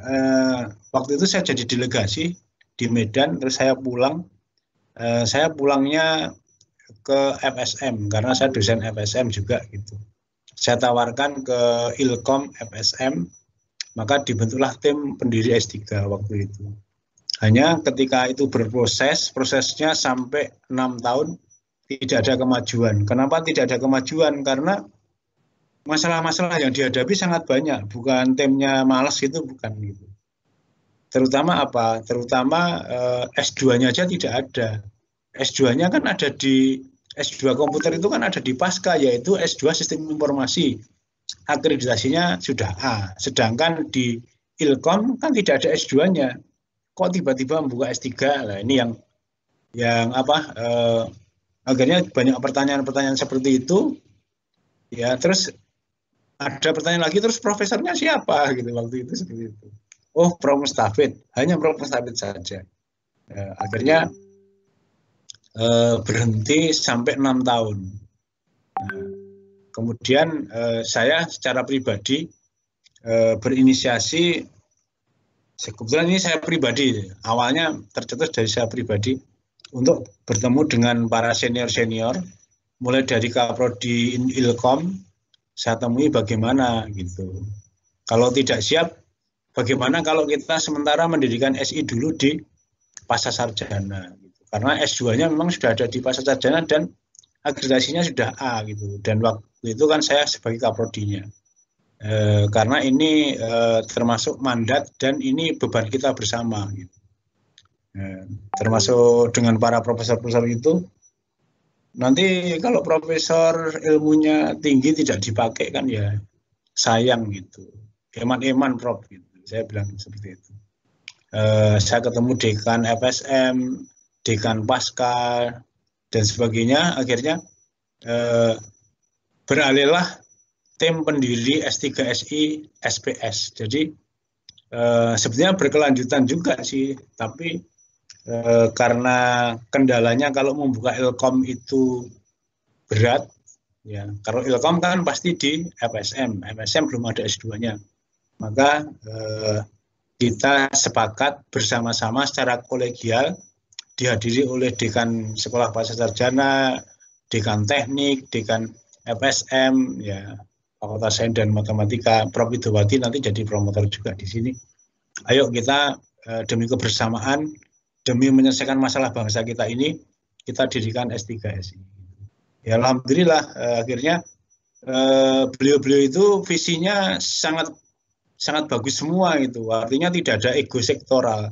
waktu itu saya jadi delegasi di Medan, terus saya pulang. Saya pulangnya ke FSM karena saya dosen FSM juga gitu. Saya tawarkan ke Ilkom FSM, maka dibentuklah tim pendiri S3 waktu itu. Hanya ketika itu prosesnya sampai 6 tahun tidak ada kemajuan. Kenapa tidak ada kemajuan? Karena masalah-masalah yang dihadapi sangat banyak, bukan timnya malas gitu, bukan gitu. Terutama apa? Terutama S2-nya aja tidak ada. S2-nya kan ada di S2 komputer itu kan ada di Pasca, yaitu S2 Sistem Informasi. Akreditasinya sudah A. Sedangkan di Ilkom kan tidak ada S2-nya. Kok tiba-tiba membuka S3? Nah, ini yang apa? Akhirnya banyak pertanyaan-pertanyaan seperti itu. Ya, terus ada pertanyaan lagi, terus profesornya siapa gitu waktu itu seperti itu. Oh, Prof Mustafid, hanya Prof Mustafid saja. Akhirnya berhenti sampai 6 tahun. Kemudian saya secara pribadi berinisiasi, kebetulan ini saya pribadi, awalnya tercetus dari saya pribadi untuk bertemu dengan para senior-senior, mulai dari Kaprodi Ilkom. Saya temui bagaimana gitu. Kalau tidak siap, bagaimana kalau kita sementara mendirikan SI dulu di Pasca Sarjana. Gitu. Karena S2-nya memang sudah ada di Pasca Sarjana dan akreditasinya sudah A gitu. Dan waktu itu kan saya sebagai kaprodinya. Karena ini termasuk mandat dan ini beban kita bersama. Gitu. Termasuk dengan para profesor-profesor itu. Nanti kalau profesor ilmunya tinggi tidak dipakai kan ya sayang gitu. Eman-eman Prof gitu. Saya bilang seperti itu. Saya ketemu dekan FSM, dekan Pasca dan sebagainya. Akhirnya beralihlah tim pendiri S3 SI SPS. Jadi sebenarnya berkelanjutan juga sih, tapi karena kendalanya kalau membuka Ilkom itu berat, ya. Kalau Ilkom kan pasti di FSM belum ada S2-nya. Maka kita sepakat bersama-sama secara kolegial dihadiri oleh dekan sekolah pasca sarjana, dekan teknik, dekan FSM, ya, Fakultas Sains dan Matematika, Prof. Widowati nanti jadi promotor juga di sini. Ayo kita demi kebersamaan, demi menyelesaikan masalah bangsa kita ini, kita dirikan S3 SI. Ya alhamdulillah akhirnya beliau-beliau itu visinya sangat bagus semua itu. Artinya tidak ada ego sektoral.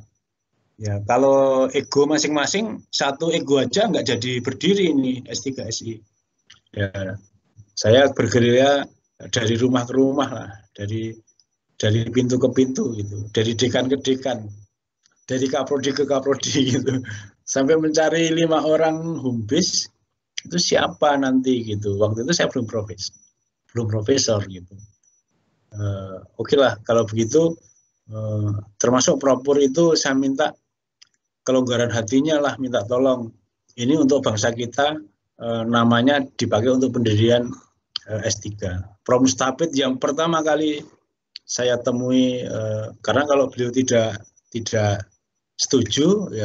Ya kalau ego masing-masing, satu ego aja nggak jadi berdiri ini S3 SI. Ya saya bergerilya dari rumah ke rumah lah, dari pintu ke pintu gitu, dari dekan ke dekan. Dari kaprodi ke kaprodi gitu, sampai mencari 5 orang humbis itu siapa nanti gitu. Waktu itu saya belum profesor gitu. Oke lah kalau begitu, termasuk Propur itu saya minta kelonggaran hatinya lah, minta tolong ini untuk bangsa kita, namanya dipakai untuk pendirian S3. Prof. Mustafid yang pertama kali saya temui, karena kalau beliau tidak setuju,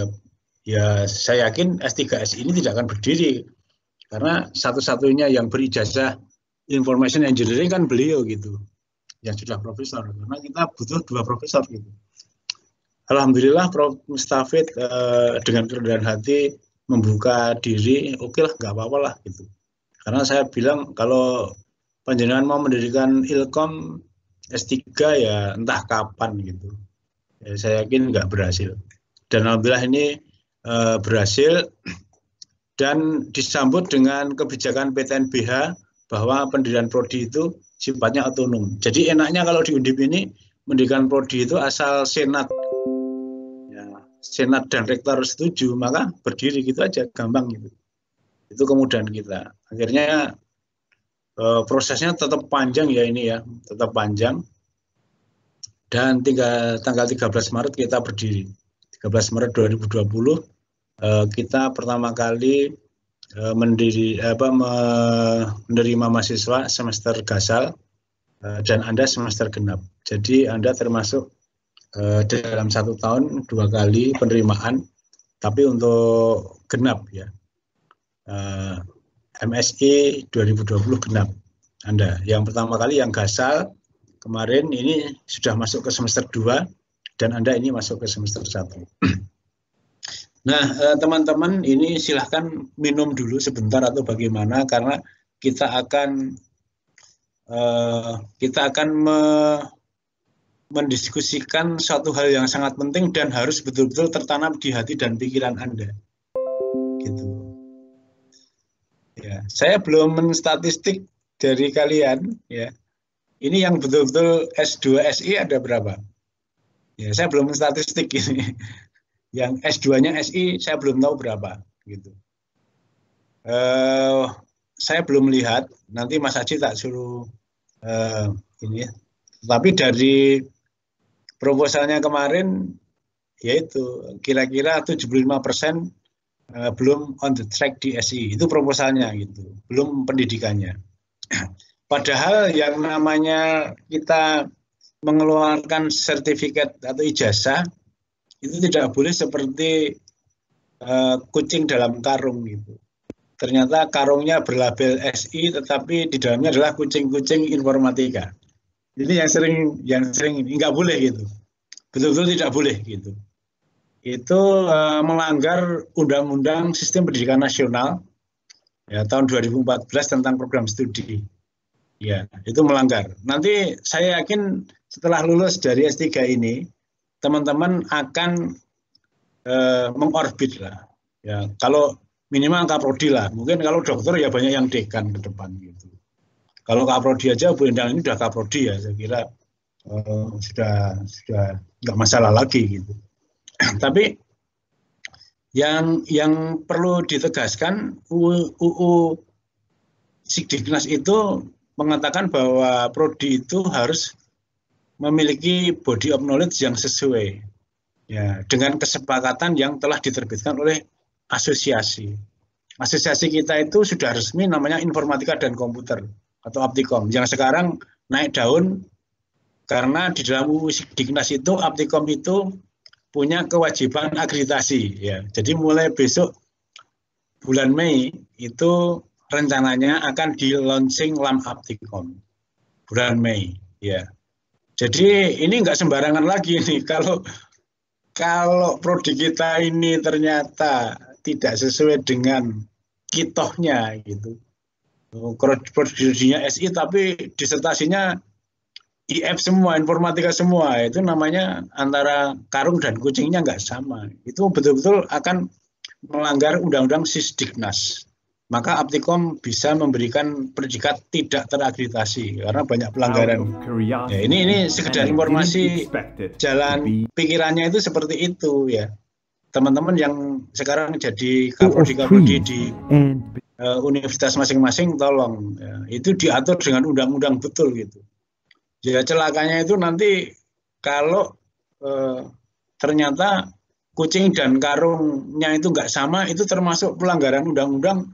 ya saya yakin S3 SI ini tidak akan berdiri karena satu-satunya yang berijazah information engineering kan beliau gitu, yang sudah profesor. Karena kita butuh 2 profesor gitu. Alhamdulillah Prof. Mustafid dengan kerendahan hati membuka diri, oke lah, nggak apa-apa lah gitu. Karena saya bilang kalau panjenengan mau mendirikan Ilkom S3 ya entah kapan gitu. Ya, saya yakin nggak berhasil. Dan alhamdulillah ini berhasil dan disambut dengan kebijakan PTNBH bahwa pendirian prodi itu sifatnya otonom. Jadi enaknya kalau di Undip ini mendirikan prodi itu asal senat, ya, senat dan rektor setuju maka berdiri gitu aja, gampang gitu. Itu kemudahan kita. Akhirnya prosesnya tetap panjang ya ini ya, tetap panjang. Dan tanggal 13 Maret kita berdiri. 13 Maret 2020 kita pertama kali menerima mahasiswa semester gasal dan Anda semester genap. Jadi Anda termasuk dalam 1 tahun 2 kali penerimaan, tapi untuk genap ya. MSI 2020 genap Anda. Yang pertama kali yang gasal kemarin ini sudah masuk ke semester 2 dan Anda ini masuk ke semester 1. Nah, teman-teman ini silahkan minum dulu sebentar atau bagaimana karena kita akan mendiskusikan suatu hal yang sangat penting dan harus betul-betul tertanam di hati dan pikiran Anda. Gitu. Ya, saya belum menstatistik dari kalian ya. Ini yang betul-betul S2 SI ada berapa? Ya, saya belum menstatistik ini. Yang S2-nya SI saya belum tahu berapa gitu. Saya belum lihat, nanti Mas Haji tak suruh ini. Tapi dari proposalnya kemarin yaitu kira-kira 75% belum on the track di SI. Itu proposalnya gitu, belum pendidikannya. Padahal yang namanya kita mengeluarkan sertifikat atau ijazah itu tidak boleh seperti kucing dalam karung gitu. Ternyata karungnya berlabel SI tetapi di dalamnya adalah kucing-kucing informatika. Ini yang sering nggak boleh gitu. Betul-betul tidak boleh gitu. Itu melanggar Undang-Undang Sistem Pendidikan Nasional ya tahun 2014 tentang program studi. Ya, itu melanggar. Nanti saya yakin setelah lulus dari S3 ini teman-teman akan mengorbit lah. Ya, kalau minimal kaprodi lah. Mungkin kalau dokter ya banyak yang dekan ke depan gitu. Kalau kaprodi aja Bu Endang ini udah kaprodi ya, saya kira sudah nggak masalah lagi gitu. Tapi yang perlu ditegaskan UU Sikdiknas itu mengatakan bahwa prodi itu harus memiliki body of knowledge yang sesuai ya dengan kesepakatan yang telah diterbitkan oleh asosiasi. Asosiasi kita itu sudah resmi namanya Informatika dan Komputer atau Aptikom yang sekarang naik daun karena di dalam UU Sikdiknas itu Aptikom itu punya kewajiban akreditasi ya. Jadi mulai besok bulan Mei itu rencananya akan di launching LAM Aptikom bulan Mei ya. Jadi ini nggak sembarangan lagi nih kalau prodi kita ini ternyata tidak sesuai dengan kitohnya gitu. Prodinya SI tapi disertasinya IF semua, informatika semua, itu namanya antara karung dan kucingnya nggak sama. Itu betul-betul akan melanggar Undang-Undang Sisdiknas. Maka Aptikom bisa memberikan predikat tidak terakreditasi karena banyak pelanggaran. Ya, ini sekedar informasi jalan pikirannya itu seperti itu ya. Teman-teman yang sekarang jadi kaprodi di universitas masing-masing tolong ya, itu diatur dengan undang-undang betul gitu. Ya celakanya itu nanti kalau ternyata kucing dan karungnya itu nggak sama, itu termasuk pelanggaran undang-undang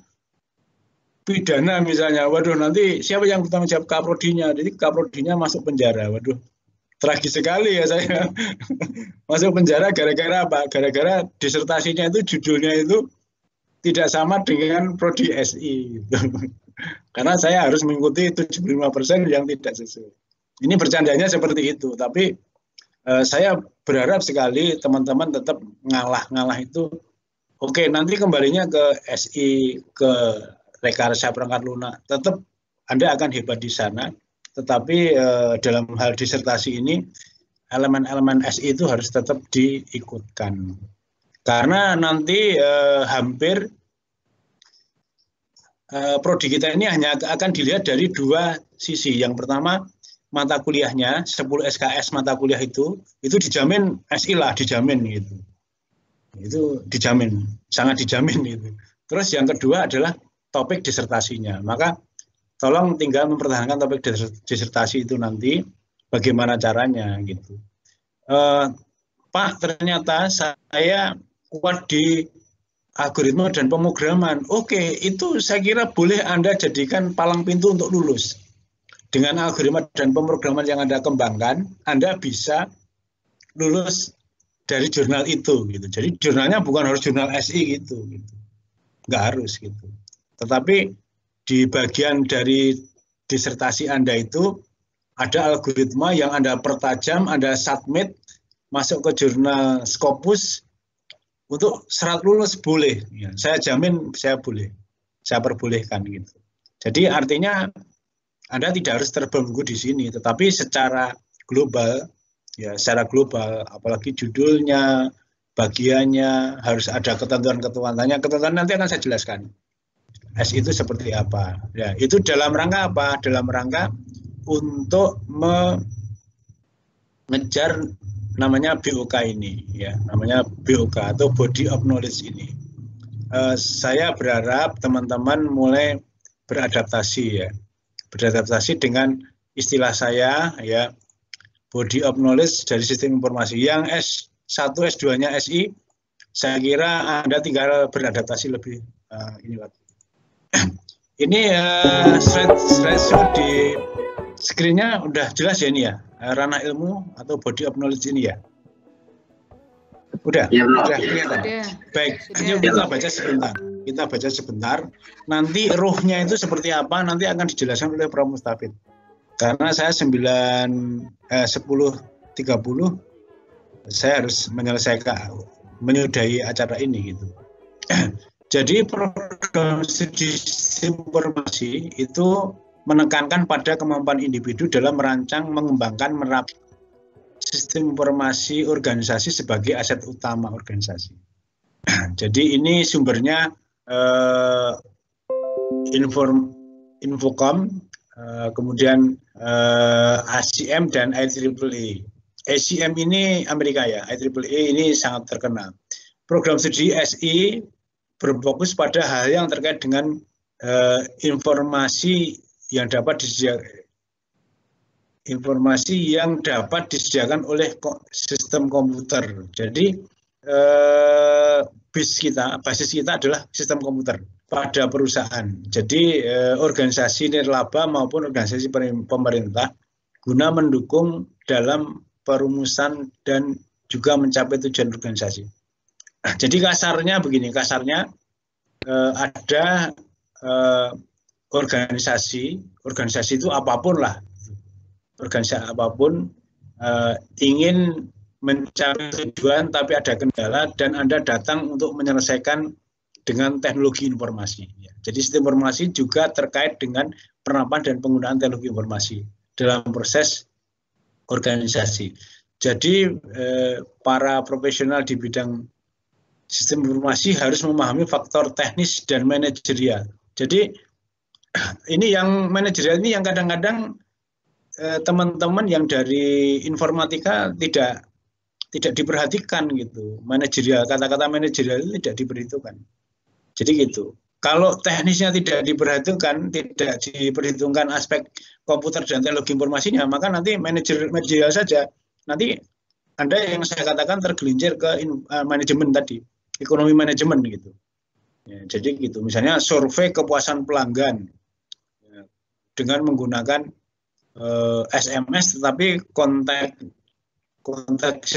pidana misalnya. Waduh, nanti siapa yang bertanggung jawab kaprodinya? Jadi kaprodinya masuk penjara. Waduh, tragis sekali ya saya. Masuk penjara gara-gara apa? Gara-gara disertasinya itu judulnya itu tidak sama dengan prodi SI. Gitu. Karena saya harus mengikuti 75% yang tidak sesuai. Ini bercandanya seperti itu, tapi saya berharap sekali teman-teman tetap ngalah itu. Oke, nanti kembalinya ke SI, ke Rekarsa Perangkat Lunak, tetap Anda akan hebat di sana. Tetapi dalam hal disertasi ini, elemen-elemen SI itu harus tetap diikutkan. Karena nanti hampir prodi kita ini hanya akan dilihat dari dua sisi. Yang pertama, mata kuliahnya, 10 SKS mata kuliah itu dijamin SI lah, dijamin gitu. Itu dijamin, sangat dijamin gitu. Terus yang kedua adalah topik disertasinya. Maka tolong tinggal mempertahankan topik disertasi itu nanti bagaimana caranya gitu. Pak, ternyata saya kuat di algoritma dan pemrograman. Oke, itu saya kira boleh Anda jadikan palang pintu untuk lulus. Dengan algoritma dan pemrograman yang Anda kembangkan, Anda bisa lulus dari jurnal itu gitu. Jadi jurnalnya bukan harus jurnal SI gitu. Nggak harus gitu. Tetapi di bagian dari disertasi Anda itu ada algoritma yang Anda pertajam, Anda submit masuk ke jurnal Scopus untuk syarat lulus boleh. Ya, saya jamin saya boleh. Saya perbolehkan gitu. Jadi artinya Anda tidak harus terbelenggu di sini, tetapi secara global, ya secara global, apalagi judulnya, bagiannya, harus ada ketentuan-ketentuannya. Ketentuan nanti akan saya jelaskan. S itu seperti apa? Ya, itu dalam rangka apa? Dalam rangka untuk mengejar namanya BOK ini, ya, namanya BOK atau Body of Knowledge ini. Saya berharap teman-teman mulai beradaptasi ya. Beradaptasi dengan istilah saya ya, body of knowledge dari sistem informasi. Yang S1, S2-nya SI, saya kira Anda tinggal beradaptasi lebih ini lagi. Ini slide di screen-nya udah jelas ya ini ya, ranah ilmu atau body of knowledge ini ya. Udah, ya, udah kelihatan. Baik, Sudah. yuk kita baca sebentar. Kita baca sebentar. Nanti ruhnya itu seperti apa nanti akan dijelaskan oleh Prof. Mustafid. Karena saya 10.30 saya harus menyudahi acara ini gitu. Jadi program studi informasi itu menekankan pada kemampuan individu dalam merancang, mengembangkan, menerapkan sistem informasi organisasi sebagai aset utama organisasi. Jadi ini sumbernya Infocom, kemudian ACM dan IEEE. ACM ini Amerika ya, IEEE ini sangat terkenal. Program studi SI berfokus pada hal yang terkait dengan informasi yang dapat disediakan oleh sistem komputer. Jadi basis kita adalah sistem komputer pada perusahaan. Jadi organisasi nirlaba maupun organisasi pemerintah guna mendukung dalam perumusan dan juga mencapai tujuan organisasi. Jadi kasarnya begini, ada organisasi itu apapun lah, organisasi apapun ingin mencapai tujuan tapi ada kendala dan Anda datang untuk menyelesaikan dengan teknologi informasi. Jadi sistem informasi juga terkait dengan penerapan dan penggunaan teknologi informasi dalam proses organisasi. Jadi para profesional di bidang sistem informasi harus memahami faktor teknis dan manajerial. Jadi ini yang manajerial ini yang kadang-kadang teman-teman yang dari informatika tidak diperhatikan gitu. Manajerial, kata-kata manajerial itu tidak diperhitungkan. Jadi gitu. Kalau teknisnya tidak diperhitungkan aspek komputer dan teknologi informasinya, maka nanti manajerial saja. Nanti Anda yang saya katakan tergelincir ke manajemen tadi, ekonomi manajemen gitu. Ya, jadi gitu. Misalnya survei kepuasan pelanggan ya, dengan menggunakan SMS, tetapi konteks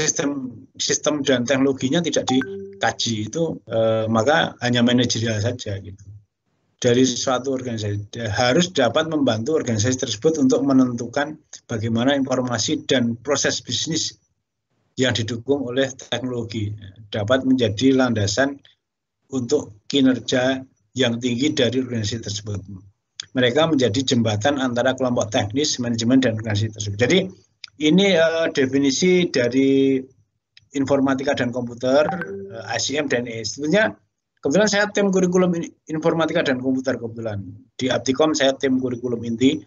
sistem dan teknologinya tidak dikaji, itu maka hanya manajerial saja gitu. Dari suatu organisasi harus dapat membantu organisasi tersebut untuk menentukan bagaimana informasi dan proses bisnis yang didukung oleh teknologi dapat menjadi landasan untuk kinerja yang tinggi dari organisasi tersebut. Mereka menjadi jembatan antara kelompok teknis, manajemen, dan organisasi tersebut. Jadi ini definisi dari informatika dan komputer, ICM dan EE. Sebenarnya kebetulan saya tim kurikulum informatika dan komputer kebetulan. Di Aptikom saya tim kurikulum inti.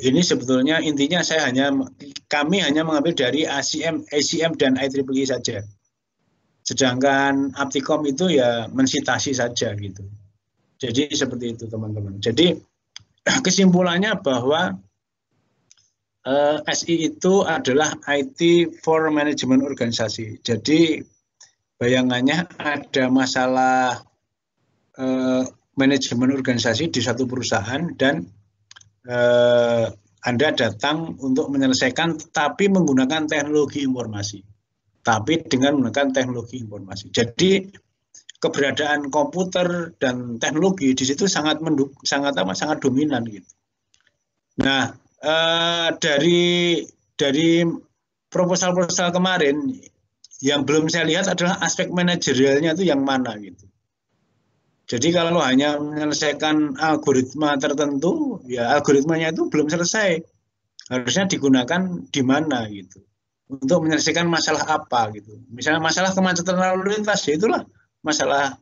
Ini sebetulnya intinya kami hanya mengambil dari ACM dan IEEE saja. Sedangkan Aptikom itu ya mensitasi saja gitu. Jadi seperti itu teman-teman. Jadi kesimpulannya bahwa SI itu adalah IT for Management Organisasi. Jadi bayangannya ada masalah manajemen organisasi di satu perusahaan dan Anda datang untuk menyelesaikan tapi menggunakan teknologi informasi. Tapi dengan menggunakan teknologi informasi. Jadi keberadaan komputer dan teknologi di situ sangat dominan gitu. Nah, dari proposal kemarin yang belum saya lihat adalah aspek manajerialnya itu yang mana gitu. Jadi kalau hanya menyelesaikan algoritma tertentu, ya algoritmanya itu belum selesai. Harusnya digunakan di mana gitu. Untuk menyelesaikan masalah apa gitu. Misalnya masalah kemacetan lalu lintas, ya itulah masalah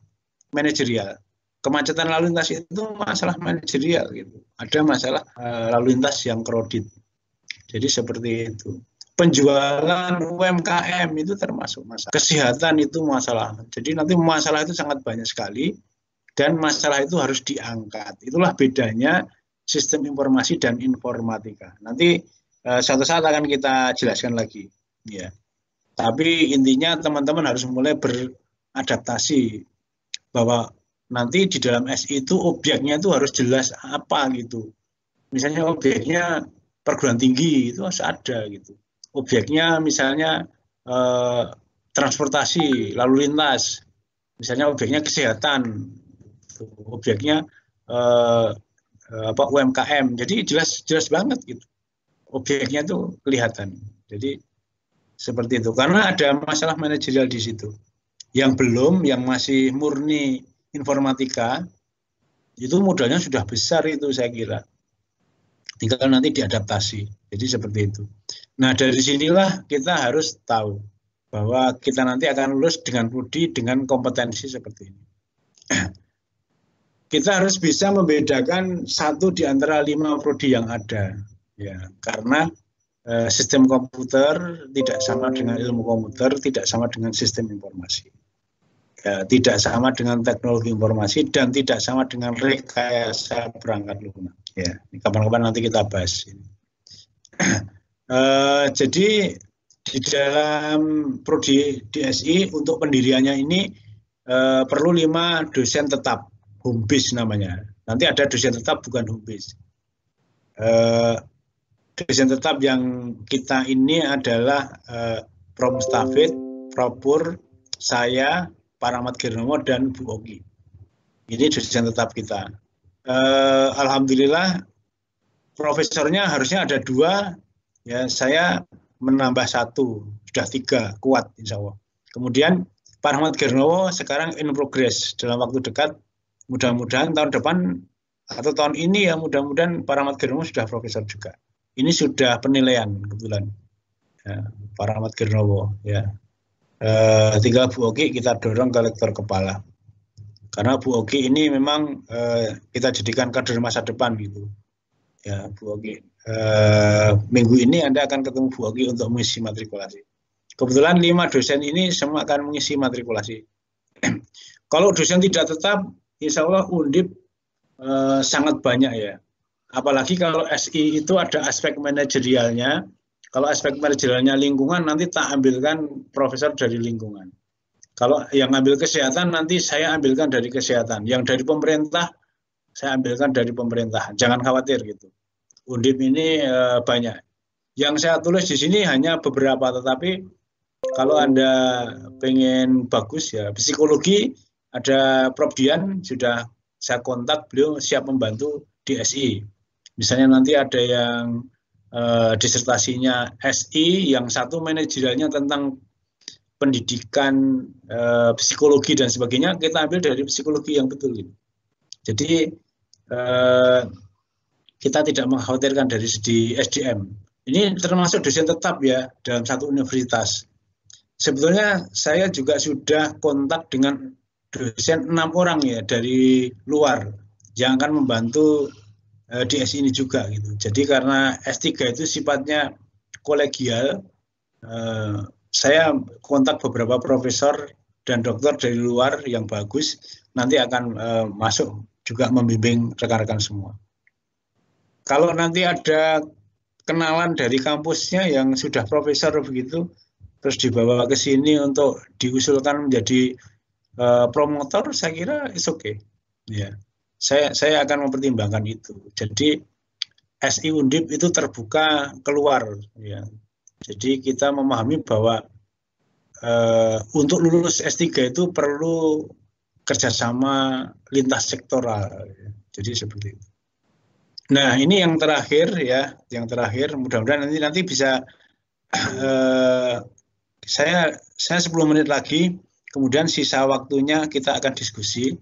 manajerial. Kemacetan lalu lintas itu masalah manajerial gitu. Ada masalah lalu lintas yang kredit. Jadi seperti itu. Penjualan UMKM itu termasuk masalah. Kesehatan itu masalah. Jadi nanti masalah itu sangat banyak sekali. Dan masalah itu harus diangkat. Itulah bedanya sistem informasi dan informatika. Nanti suatu saat akan kita jelaskan lagi. Ya. Tapi intinya teman-teman harus mulai beradaptasi bahwa nanti di dalam SI itu objeknya itu harus jelas apa gitu. Misalnya objeknya perguruan tinggi itu harus ada gitu. Objeknya misalnya transportasi lalu lintas. Misalnya objeknya kesehatan. Objeknya UMKM, jadi jelas banget gitu. Objeknya itu kelihatan. Jadi seperti itu. Karena ada masalah manajerial di situ. Yang belum, yang masih murni informatika, itu modalnya sudah besar itu saya kira. Tinggal nanti diadaptasi. Jadi seperti itu. Nah dari sinilah kita harus tahu bahwa kita nanti akan lulus dengan prodi dengan kompetensi seperti ini. Kita harus bisa membedakan satu di antara 5 prodi yang ada, ya, karena sistem komputer tidak sama dengan ilmu komputer, tidak sama dengan sistem informasi, ya, tidak sama dengan teknologi informasi, dan tidak sama dengan rekayasa perangkat lunak. Ya, kapan-kapan nanti kita bahas. Jadi di dalam prodi DSI untuk pendiriannya ini perlu 5 dosen tetap. Home base namanya. Nanti ada dosen tetap bukan home base. Dosen tetap yang kita ini adalah Prof. Mustafid, Prof. Pur, saya, Pak Rahmat Girnomo, dan Bu Oki. Ini dosen tetap kita. Alhamdulillah profesornya harusnya ada 2, ya saya menambah 1, sudah 3, kuat insya Allah. Kemudian Pak Rahmat Girnomo sekarang in progress dalam waktu dekat. Mudah-mudahan tahun depan atau tahun ini ya mudah-mudahan Pak Rahmat Girnomo sudah profesor juga. Ini sudah penilaian kebetulan ya, Pak Rahmat Girnomo ya. Tinggal Bu Oki kita dorong ke lektor kepala. Karena Bu Oki ini memang kita jadikan kader masa depan gitu. Ya Bu Oki. Minggu ini Anda akan ketemu Bu Oki untuk mengisi matrikulasi. Kebetulan 5 dosen ini semua akan mengisi matrikulasi. Kalau dosen tidak tetap insya Allah Undip sangat banyak ya. Apalagi kalau SI itu ada aspek manajerialnya. Kalau aspek manajerialnya lingkungan nanti tak ambilkan profesor dari lingkungan. Kalau yang ambil kesehatan nanti saya ambilkan dari kesehatan. Yang dari pemerintah saya ambilkan dari pemerintah. Jangan khawatir gitu. Undip ini banyak. Yang saya tulis di sini hanya beberapa, tetapi kalau Anda pengen bagus ya psikologi. Ada Prof. Dian, sudah saya kontak, beliau siap membantu di SI. Misalnya nanti ada yang disertasinya SI, yang satu manajerialnya tentang pendidikan, psikologi dan sebagainya, kita ambil dari psikologi yang betul. Jadi kita tidak mengkhawatirkan dari segi SDM. Ini termasuk dosen tetap ya dalam satu universitas. Sebetulnya saya juga sudah kontak dengan dosen 6 orang ya dari luar yang akan membantu di SI ini juga gitu. Jadi karena S3 itu sifatnya kolegial, saya kontak beberapa profesor dan dokter dari luar yang bagus, nanti akan masuk juga membimbing rekan-rekan semua. Kalau nanti ada kenalan dari kampusnya yang sudah profesor begitu, terus dibawa ke sini untuk diusulkan menjadi promotor, saya kira it's okay. Ya, saya akan mempertimbangkan itu. Jadi SI Undip itu terbuka keluar. Ya. Jadi kita memahami bahwa untuk lulus S3 itu perlu kerjasama lintas sektoral. Ya. Jadi seperti itu. Nah, ini yang terakhir ya, yang terakhir. Mudah-mudahan nanti bisa saya 10 menit lagi, kemudian sisa waktunya kita akan diskusi.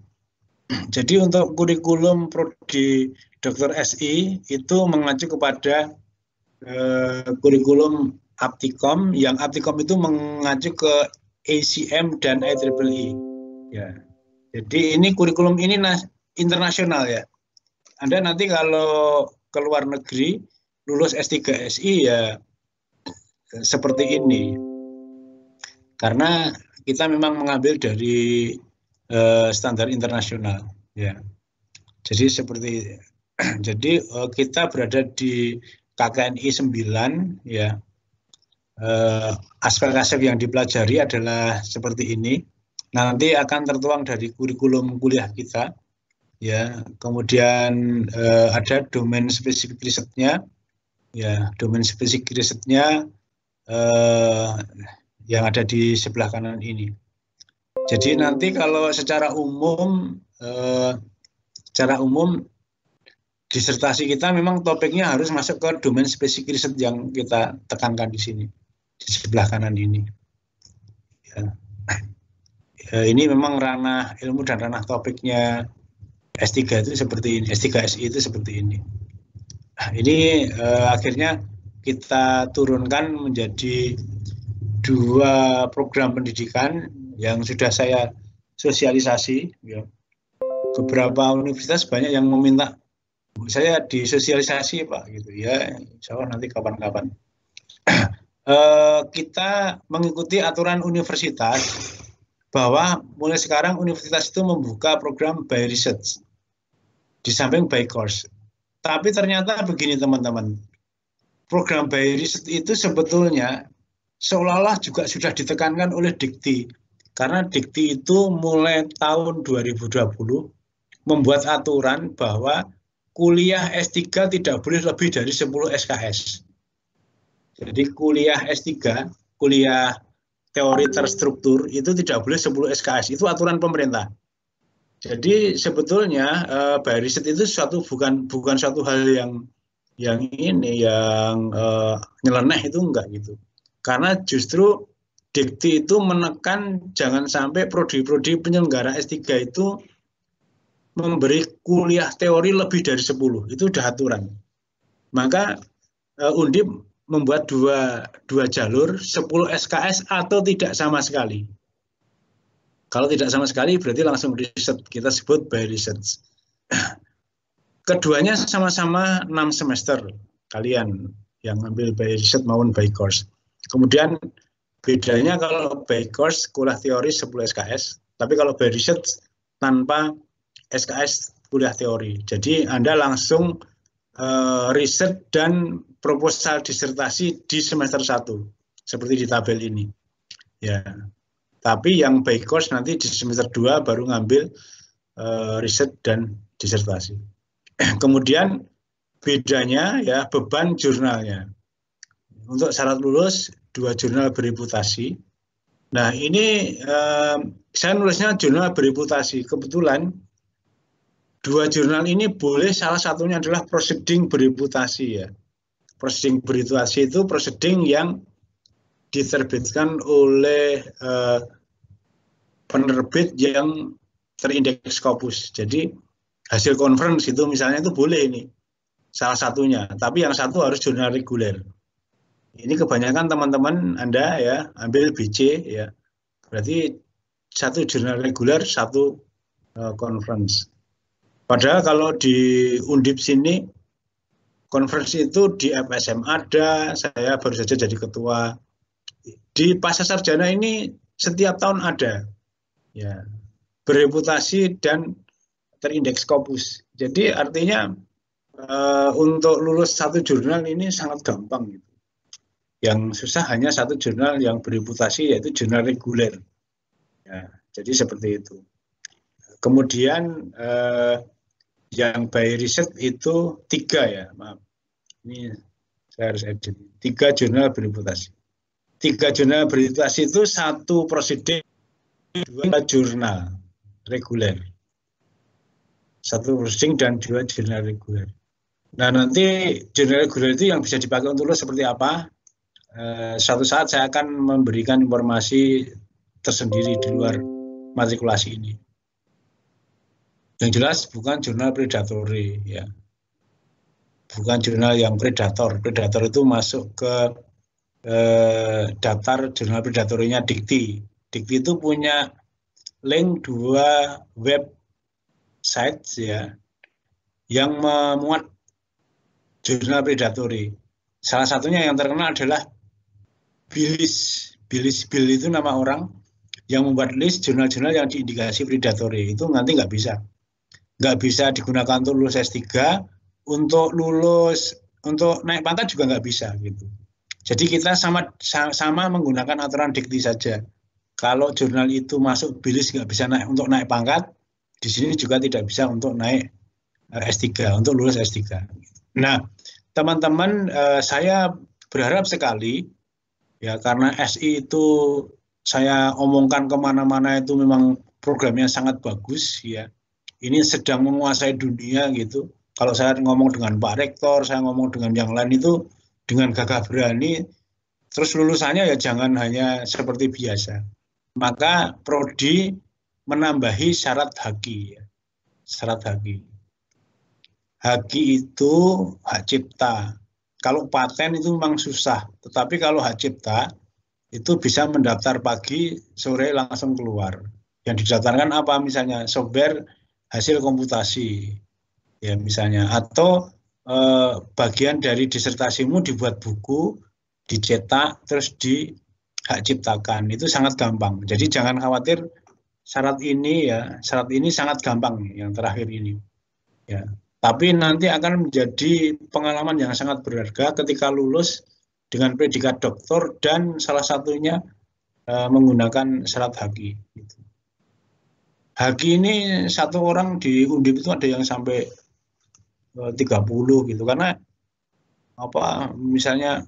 Jadi untuk kurikulum prodi Dr. SI itu mengacu kepada kurikulum Aptikom, yang Aptikom itu mengacu ke ACM dan IEEE. Ya. Jadi ini kurikulum ini internasional ya. Anda nanti kalau ke luar negeri lulus S3 SI ya seperti ini. Karena kita memang mengambil dari standar internasional ya. Jadi seperti kita berada di KKNI 9 ya. Aspek-aspek yang dipelajari adalah seperti ini. Nanti akan tertuang dari kurikulum kuliah kita. Ya, kemudian ada domain spesifik risetnya, ya, domain spesifik risetnya yang ada di sebelah kanan ini. Jadi nanti kalau secara umum disertasi kita memang topiknya harus masuk ke domain spesifik riset yang kita tekankan di sini, di sebelah kanan ini. Ya. Ini memang ranah ilmu dan ranah topiknya S3 itu seperti ini, S3 SI itu seperti ini. Nah, ini akhirnya kita turunkan menjadi 2 program pendidikan yang sudah saya sosialisasi. Ya. Beberapa universitas banyak yang meminta saya disosialisasi Pak, gitu ya. Insya Allah nanti kapan-kapan. Kita mengikuti aturan universitas bahwa mulai sekarang universitas itu membuka program by research di samping by course. Tapi ternyata begini teman-teman, program by research itu sebetulnya seolah-olah juga sudah ditekankan oleh Dikti. Karena Dikti itu mulai tahun 2020 membuat aturan bahwa kuliah S3 tidak boleh lebih dari 10 SKS. Jadi kuliah S3, kuliah teori terstruktur itu tidak boleh 10 SKS, itu aturan pemerintah. Jadi sebetulnya by riset itu bukan suatu hal yang nyeleneh, itu enggak gitu. Karena justru Dikti itu menekan jangan sampai prodi-prodi penyelenggara S3 itu memberi kuliah teori lebih dari 10, itu udah aturan. Maka Undip membuat dua jalur, 10 SKS atau tidak sama sekali. Kalau tidak sama sekali berarti langsung riset, kita sebut by research. Keduanya sama-sama 6 semester kalian yang ambil by research maupun by course. Kemudian bedanya kalau by course kuliah teori 10 SKS, tapi kalau by research tanpa SKS kuliah teori. Jadi Anda langsung riset dan proposal disertasi di semester 1 seperti di tabel ini. Ya. Tapi yang by course nanti di semester 2 baru ngambil riset dan disertasi. Kemudian bedanya ya beban jurnalnya. Untuk syarat lulus 2 jurnal bereputasi. Nah ini saya nulisnya jurnal bereputasi. Kebetulan 2 jurnal ini boleh salah satunya adalah proceeding bereputasi ya. Proceeding berituasi itu proceeding yang diterbitkan oleh penerbit yang terindeks Scopus. Jadi hasil conference itu misalnya itu boleh ini salah satunya, tapi yang satu harus jurnal reguler. Ini kebanyakan teman-teman Anda ya ambil BC ya, berarti satu jurnal reguler, satu conference. Padahal kalau di Undip sini conference itu di FSM ada, saya baru saja jadi ketua. Di pasca sarjana ini setiap tahun ada, ya, bereputasi dan terindeks Scopus. Jadi artinya untuk lulus satu jurnal ini sangat gampang. Gitu. Yang susah hanya satu jurnal yang bereputasi, yaitu jurnal reguler. Ya, jadi seperti itu. Kemudian yang by riset itu 3 ya, maaf. Ini saya harus edit. 3 jurnal bereputasi. 3 jurnal bereputasi itu 1 proceeding, 2 jurnal reguler. 1 proceeding dan 2 jurnal reguler. Nah nanti jurnal reguler itu yang bisa dipakai untuk lulus seperti apa? Suatu saat saya akan memberikan informasi tersendiri di luar matrikulasi ini. Yang jelas bukan jurnal predatory ya. Bukan jurnal yang predator. Predator itu masuk ke daftar jurnal predatorinya Dikti. Dikti itu punya link 2 website ya yang memuat jurnal predatory. Salah satunya yang terkenal adalah Bilis. Bill itu nama orang yang membuat list jurnal-jurnal yang diindikasi predatory. Itu nanti nggak bisa digunakan untuk lulus S3, untuk naik pangkat juga nggak bisa gitu. Jadi kita sama menggunakan aturan Dikti saja. Kalau jurnal itu masuk Bilis nggak bisa untuk naik pangkat, di sini juga tidak bisa untuk naik S3, untuk lulus S3. Nah, teman-teman, saya berharap sekali, ya karena SI itu saya omongkan kemana-mana itu memang programnya sangat bagus, ya. Ini sedang menguasai dunia gitu. Kalau saya ngomong dengan Pak Rektor, saya ngomong dengan yang lain itu dengan gagah berani, terus lulusannya ya jangan hanya seperti biasa. Maka Prodi menambahi syarat haki, ya. Syarat haki. Haki itu hak cipta. Kalau paten itu memang susah, tetapi kalau hak cipta itu bisa mendaftar pagi, sore langsung keluar. Yang didaftarkan apa misalnya? Software hasil komputasi, ya misalnya, atau bagian dari disertasimu dibuat buku, dicetak, terus di hak ciptakan. Itu sangat gampang. Jadi jangan khawatir syarat ini ya, syarat ini sangat gampang yang terakhir ini. Ya. Tapi nanti akan menjadi pengalaman yang sangat berharga ketika lulus dengan predikat doktor dan salah satunya menggunakan syarat haki. Gitu. Haki ini satu orang di Undip itu ada yang sampai 30 gitu, karena apa misalnya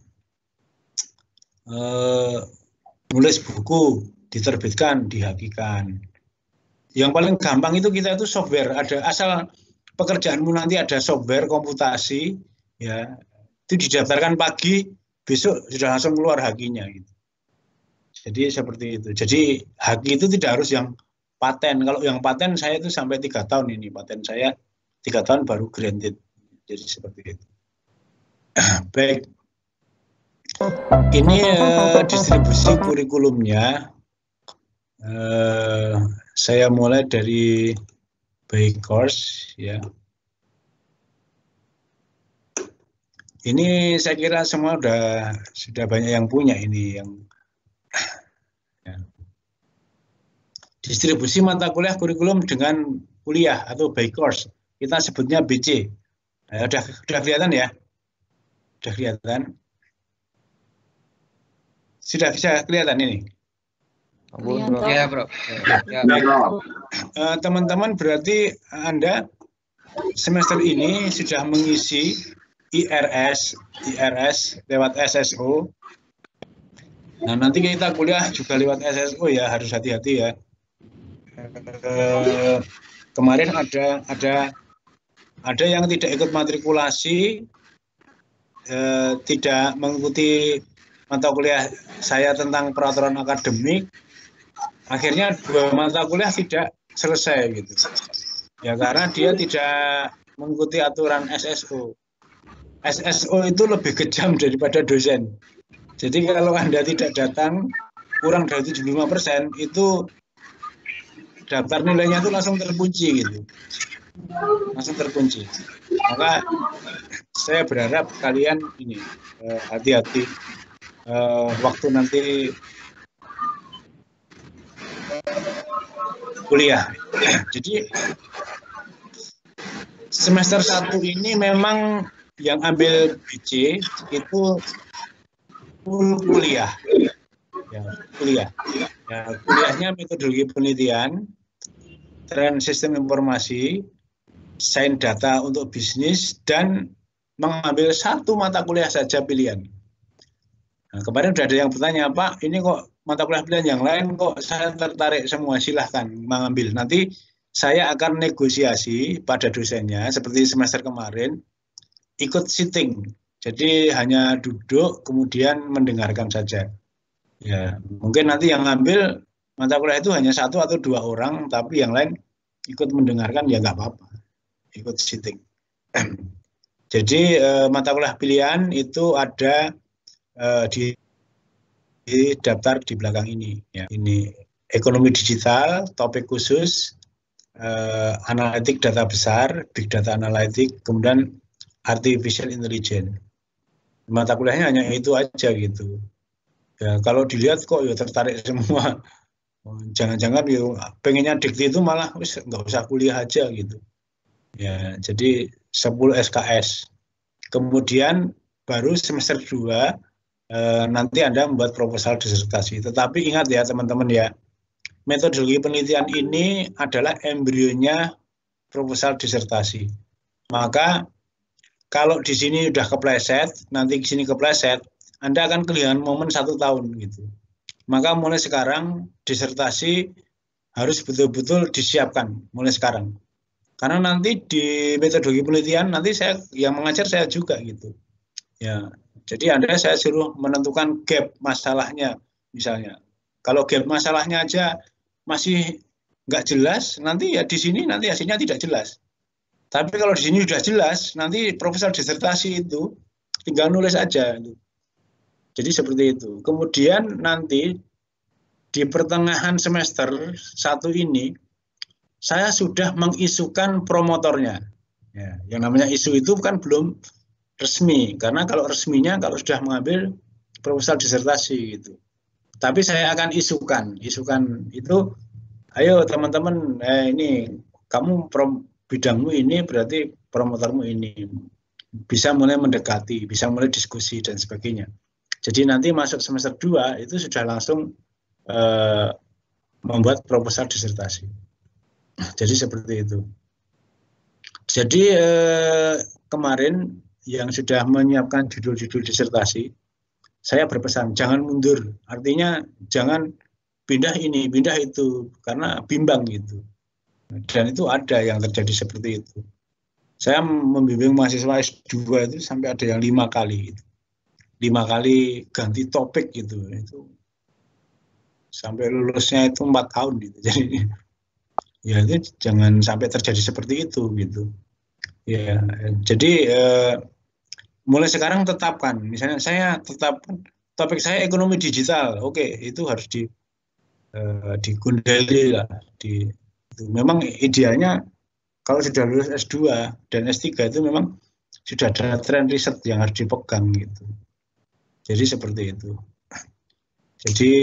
nulis buku diterbitkan, dihakikan. Yang paling gampang itu kita itu software, ada asal pekerjaanmu nanti ada software komputasi, ya itu didaftarkan pagi, besok sudah langsung keluar hakinya. Gitu. Jadi seperti itu. Jadi haki itu tidak harus yang paten. Kalau yang paten saya itu sampai 3 tahun ini, paten saya 3 tahun baru granted. Jadi seperti itu. Baik. Ini distribusi kurikulumnya. Saya mulai dari by course ya. Ini saya kira semua sudah banyak yang punya ini yang ya. Distribusi mata kuliah kurikulum dengan kuliah atau by course. Kita sebutnya BC. Sudah kelihatan ya? Sudah kelihatan? Sudah bisa kelihatan ini? Ya, Bro. Teman-teman berarti Anda semester ini sudah mengisi IRS lewat SSO. Nah, nanti kita kuliah juga lewat SSO ya, harus hati-hati ya. Kemarin ada yang tidak ikut matrikulasi tidak mengikuti mata kuliah saya tentang peraturan akademik, akhirnya 2 mata kuliah tidak selesai gitu. Ya karena dia tidak mengikuti aturan SSO. SSO itu lebih kejam daripada dosen. Jadi kalau Anda tidak datang kurang dari 75%, itu daftar nilainya itu langsung terkunci gitu. Langsung terkunci. Maka saya berharap kalian ini hati-hati waktu nanti kuliah. Jadi semester 1 ini memang yang ambil BC itu full kuliah. Ya, kuliah. Ya, kuliahnya metodologi penelitian, tren sistem informasi, sains data untuk bisnis, dan mengambil 1 mata kuliah saja pilihan. Nah, kemarin sudah ada yang bertanya, Pak, ini kok mata kuliah pilihan yang lain kok saya tertarik semua, silahkan mengambil. Nanti saya akan negosiasi pada dosennya, seperti semester kemarin, ikut sitting. Jadi hanya duduk, kemudian mendengarkan saja. Ya, mungkin nanti yang ngambil mata kuliah itu hanya 1 atau 2 orang, tapi yang lain ikut mendengarkan, ya nggak apa-apa, ikut sitting. Jadi mata kuliah pilihan itu ada di daftar di belakang ini. Ya. Ini ekonomi digital, topik khusus, analitik data besar, big data analitik, kemudian artificial intelligence. Mata kuliahnya hanya itu aja gitu. Ya, kalau dilihat kok ya tertarik semua. Jangan-jangan ya pengennya dikti itu malah nggak usah kuliah aja gitu. Ya, jadi 10 SKS. Kemudian baru semester 2 nanti Anda membuat proposal disertasi. Tetapi ingat ya teman-teman ya, metodologi penelitian ini adalah embrionya proposal disertasi. Maka kalau di sini udah kepleset, nanti di sini kepleset, Anda akan kehilangan momen 1 tahun gitu. Maka mulai sekarang disertasi harus betul-betul disiapkan mulai sekarang. Karena nanti di metodologi penelitian nanti saya yang mengajar saya juga gitu. Ya, jadi Anda saya suruh menentukan gap masalahnya misalnya. Kalau gap masalahnya aja masih nggak jelas, nanti ya di sini nanti hasilnya tidak jelas. Tapi kalau di sini sudah jelas, nanti proposal disertasi itu tinggal nulis aja. Jadi seperti itu. Kemudian nanti di pertengahan semester 1 ini, saya sudah mengisukan promotornya. Ya, yang namanya isu itu kan belum resmi, karena kalau resminya kalau sudah mengambil proposal disertasi gitu. Tapi saya akan isukan itu, ayo teman-teman, ini kamu bidangmu ini berarti promotormu ini, bisa mulai mendekati, bisa mulai diskusi dan sebagainya. Jadi nanti masuk semester 2 itu sudah langsung membuat proposal disertasi. Jadi seperti itu. Jadi kemarin yang sudah menyiapkan judul-judul disertasi, saya berpesan jangan mundur. Artinya jangan pindah ini, pindah itu, karena bimbang gitu. Dan itu ada yang terjadi seperti itu. Saya membimbing mahasiswa S2 itu sampai ada yang 5 kali. 5 kali ganti topik gitu. Itu sampai lulusnya itu 4 tahun gitu. Jadi ya itu jangan sampai terjadi seperti itu gitu. Ya, jadi mulai sekarang tetapkan. Misalnya saya tetapkan topik saya ekonomi digital. Oke, itu harus digundali lah. Memang idealnya kalau sudah lulus S2 dan S3 itu memang sudah ada tren riset yang harus dipegang gitu. Jadi seperti itu. Jadi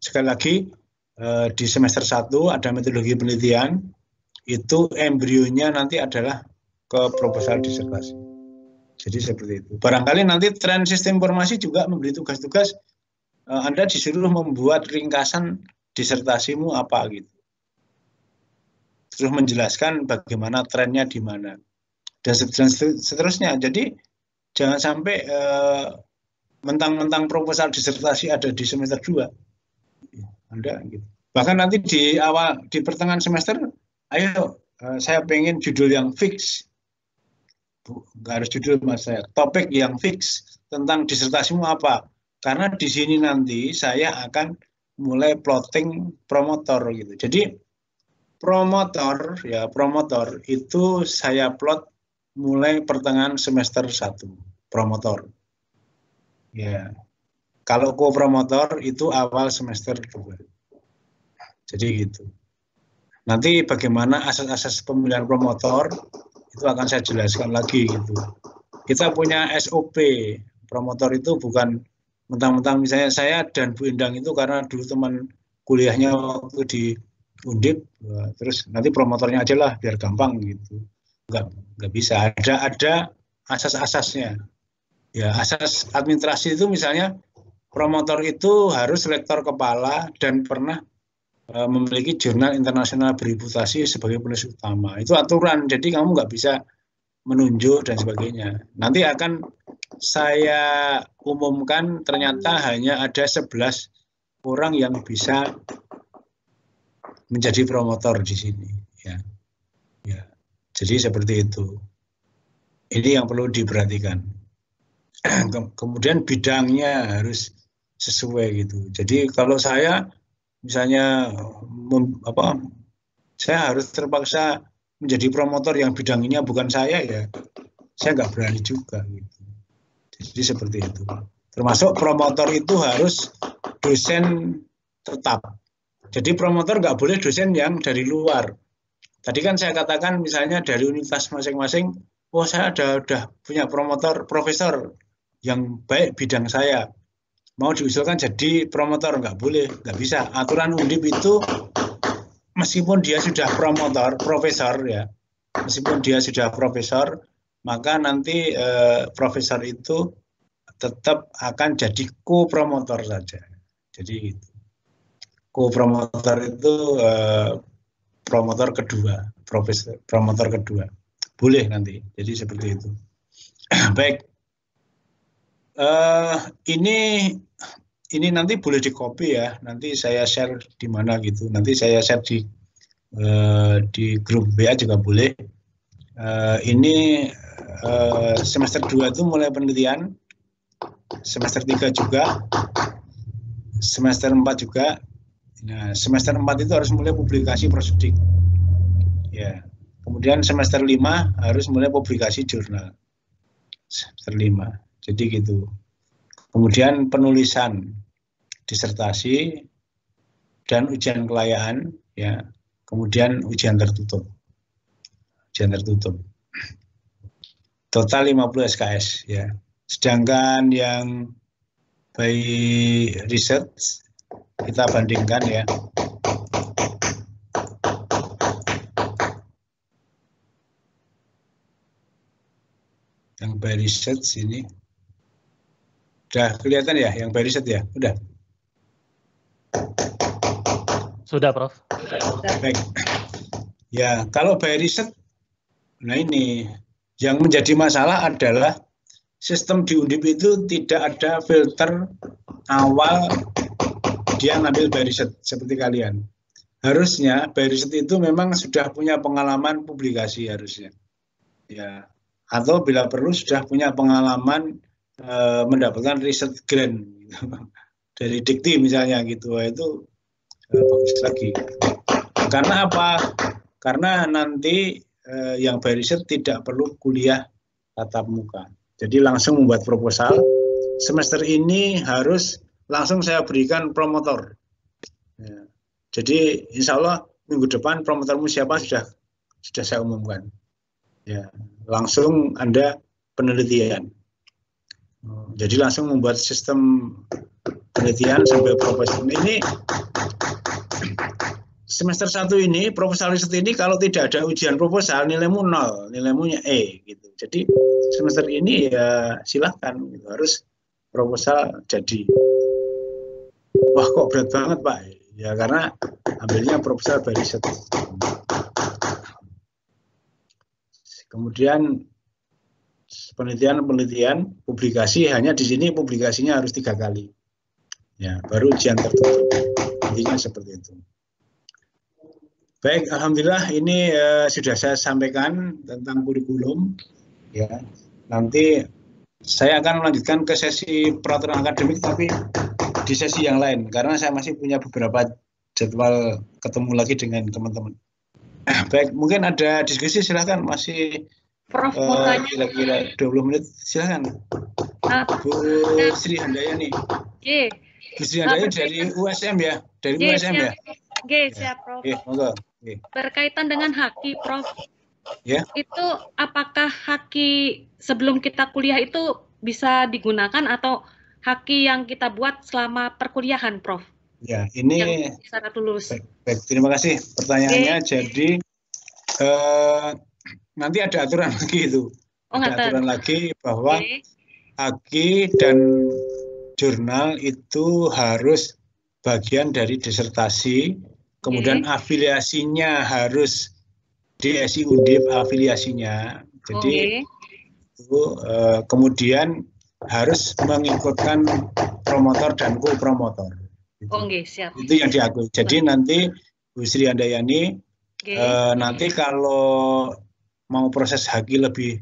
sekali lagi di semester 1 ada metodologi penelitian, itu embrionya nanti adalah ke proposal disertasi. Jadi seperti itu. Barangkali nanti tren sistem informasi juga memberi tugas-tugas, Anda disuruh membuat ringkasan disertasimu apa gitu. Terus menjelaskan bagaimana trennya di mana. Dan seterusnya. Jadi jangan sampai mentang-mentang proposal disertasi ada di semester 2. Anda gitu. Bahkan nanti di pertengahan semester, ayo saya pengen judul yang fix. nggak harus judul Mas saya. Topik yang fix tentang disertasimu apa? Karena di sini nanti saya akan mulai plotting promotor gitu. Jadi promotor itu saya plot mulai pertengahan semester 1 promotor. Ya. Kalau co-promotor itu awal semester 2. Jadi gitu. Nanti bagaimana asas-asas pemilihan promotor itu akan saya jelaskan lagi gitu. Kita punya SOP. Promotor itu bukan mentang-mentang misalnya saya dan Bu Endang itu karena dulu teman kuliahnya waktu di Undip, terus nanti promotornya aja lah biar gampang gitu. Nggak bisa. Ada asas-asasnya. Ya, asas administrasi itu misalnya promotor itu harus rektor kepala dan pernah memiliki jurnal internasional bereputasi sebagai penulis utama. Itu aturan, jadi kamu nggak bisa menunjuk dan sebagainya. Nanti akan saya umumkan ternyata hanya ada 11 orang yang bisa menjadi promotor di sini. Ya. Jadi seperti itu. Ini yang perlu diperhatikan. Kemudian bidangnya harus sesuai gitu. Jadi kalau saya misalnya saya harus terpaksa menjadi promotor yang bidangnya bukan saya, ya saya nggak berani juga gitu. Jadi seperti itu. Termasuk promotor itu harus dosen tetap. Jadi promotor nggak boleh dosen yang dari luar. Tadi kan saya katakan misalnya dari universitas masing-masing, saya udah punya promotor profesor yang baik bidang saya. Mau diusulkan jadi promotor, nggak boleh, nggak bisa. Aturan Undip itu meskipun dia sudah profesor ya, meskipun dia sudah profesor, maka nanti profesor itu tetap akan jadi co-promotor saja. Jadi co-promotor itu promotor kedua, promotor kedua, boleh nanti. Jadi seperti itu. Baik, ini nanti boleh di-copy ya. Nanti saya share di mana gitu. Nanti saya share di grup WA juga boleh. Ini semester 2 itu mulai penelitian, semester 3 juga, semester 4 juga. Nah, semester 4 itu harus mulai publikasi prosedik. Ya. Kemudian semester 5 harus mulai publikasi jurnal. Semester 5. Jadi gitu. Kemudian penulisan disertasi dan ujian kelayaan, ya. Kemudian ujian tertutup. Ujian tertutup. Total 50 SKS, ya. Sedangkan yang by research kita bandingkan ya. Yang by research ini udah kelihatan ya, yang by research ya, udah. Sudah, Prof. Baik. Ya, kalau by research, nah ini yang menjadi masalah adalah sistem di Undip itu tidak ada filter awal dia ngambil by research seperti kalian. Harusnya by research itu memang sudah punya pengalaman publikasi harusnya. Ya, atau bila perlu sudah punya pengalaman mendapatkan research grant dari Dikti misalnya gitu. Itu bagus lagi. Karena apa? Karena nanti yang by research tidak perlu kuliah tatap muka. Jadi langsung membuat proposal. Semester ini harus langsung saya berikan promotor. Ya. Jadi insya Allah minggu depan promotormu siapa sudah saya umumkan. Ya, langsung Anda penelitian. Jadi langsung membuat sistem penelitian sampai proposal. Ini semester 1 ini proposal riset ini kalau tidak ada ujian proposal nilaimu 0, nilaimu E gitu. Jadi semester ini ya silahkan gitu. Harus proposal jadi. Wah kok berat banget Pak? Ya karena ambilnya proposal by riset. Kemudian penelitian, publikasi hanya di sini publikasinya harus 3 kali. Ya, baru ujian tertutup. Intinya seperti itu. Baik, alhamdulillah ini sudah saya sampaikan tentang kurikulum. ya. Nanti saya akan melanjutkan ke sesi peraturan akademik, tapi di sesi yang lain, karena saya masih punya beberapa jadwal ketemu lagi dengan teman-teman. Baik, mungkin ada diskusi, silahkan. Masih Prof mau tanya. kira-kira 20 menit, silahkan. Bu Sri Handayani. Bu Sri Handayani dari USM ya? Dari USM ya? Siap, Prof. Monggo. Berkaitan dengan haki, Prof. Ya. Itu apakah haki sebelum kita kuliah itu bisa digunakan atau haki yang kita buat selama perkuliahan, Prof? Ya, ini syarat lulus. Baik, terima kasih pertanyaannya. Jadi nanti ada aturan lagi itu. Ada aturan lagi bahwa haki dan jurnal itu harus bagian dari disertasi, kemudian afiliasinya harus DSI Undip afiliasinya. Jadi itu kemudian harus mengikutkan promotor dan co-promotor. Siap. Itu yang diakui. Jadi nanti Bu Sri Handayani nanti kalau mau proses haki lebih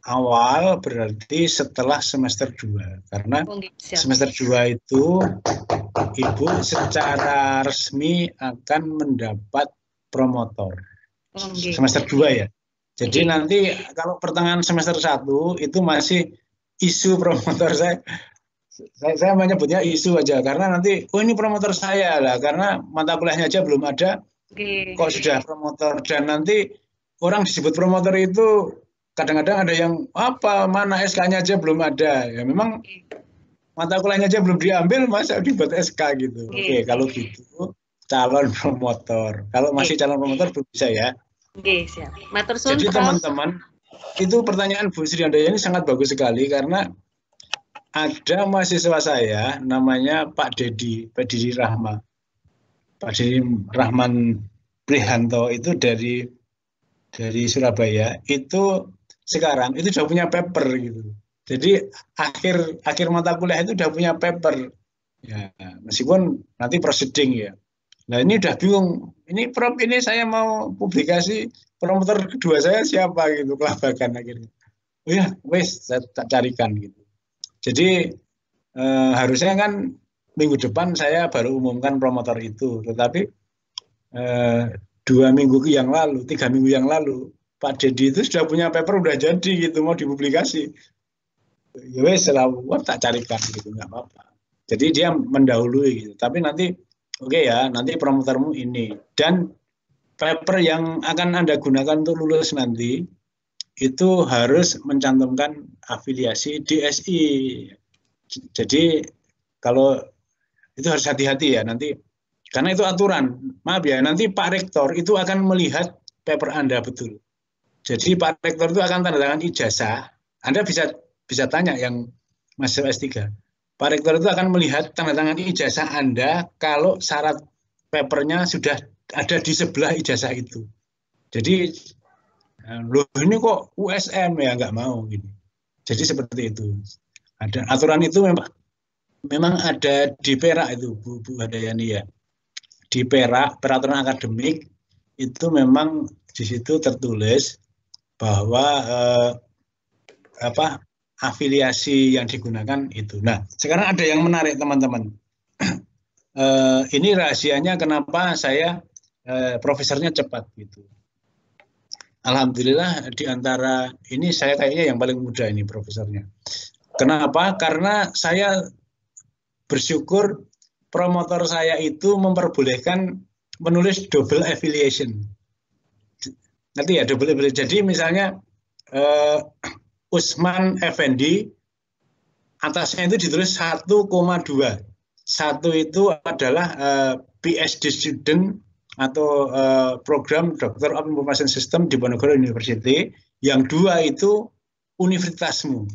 awal berarti setelah semester 2. Karena semester 2 itu Ibu secara resmi akan mendapat promotor. Semester 2 ya. Jadi nanti kalau pertengahan semester 1 itu masih isu promotor saya menyebutnya isu aja, karena nanti ini promotor saya lah, karena mata kuliahnya aja belum ada, kok sudah promotor. Dan nanti orang disebut promotor itu kadang-kadang ada yang mana SK-nya aja belum ada, ya memang mata kuliahnya aja belum diambil, masa dibuat SK gitu. Oke, kalau gitu calon promotor. Kalau masih calon promotor belum bisa ya. Siap. Jadi teman-teman, itu pertanyaan Bu Sri Handayani sangat bagus sekali, karena ada mahasiswa saya namanya Pak Dedi Rahman. Pak Dedi Rahman Prihanto itu dari Surabaya, itu sekarang itu sudah punya paper gitu. Jadi akhir mata kuliah itu sudah punya paper. Ya, meskipun nanti proceeding ya. Nah, ini udah bingung. Ini Prof, ini saya mau publikasi, promotor kedua saya siapa gitu, kelabakan akhirnya. Oh ya, wes saya tak carikan gitu. Jadi harusnya kan minggu depan saya baru umumkan promotor itu, tetapi 3 minggu yang lalu Pak Dedi itu sudah punya paper, udah jadi gitu, mau dipublikasi. Ya wes, selalu tak carikan gitu, nggak apa-apa. Jadi dia mendahului gitu. Tapi nanti ya, nanti promotormu ini, dan paper yang akan Anda gunakan untuk lulus nanti itu harus mencantumkan afiliasi DSI. Jadi kalau itu harus hati-hati ya nanti, karena itu aturan. Maaf ya, nanti Pak Rektor itu akan melihat paper Anda betul. Jadi Pak Rektor itu akan tanda tangan ijazah. Anda bisa tanya yang mahasiswa S3. Pak Rektor itu akan melihat tanda tangan ijazah Anda kalau syarat papernya sudah ada di sebelah ijazah itu. Jadi loh ini kok USM ya, nggak mau gitu. Jadi seperti itu. Ada aturan itu memang ada di Perak itu, Bu Handayani ya. Di Perak peraturan akademik itu memang di situ tertulis bahwa afiliasi yang digunakan itu. Nah, sekarang ada yang menarik teman-teman. Ini rahasianya kenapa saya profesornya cepat gitu. Alhamdulillah di antara ini saya kayaknya yang paling muda ini profesornya. Kenapa? Karena saya bersyukur promotor saya itu memperbolehkan menulis double affiliation. Nanti ya double affiliation. Jadi misalnya Usman Effendi atasnya itu ditulis 1,2. Satu itu adalah PhD student atau program Doctor of Information System di Diponegoro University. Yang 2 itu universitasmu.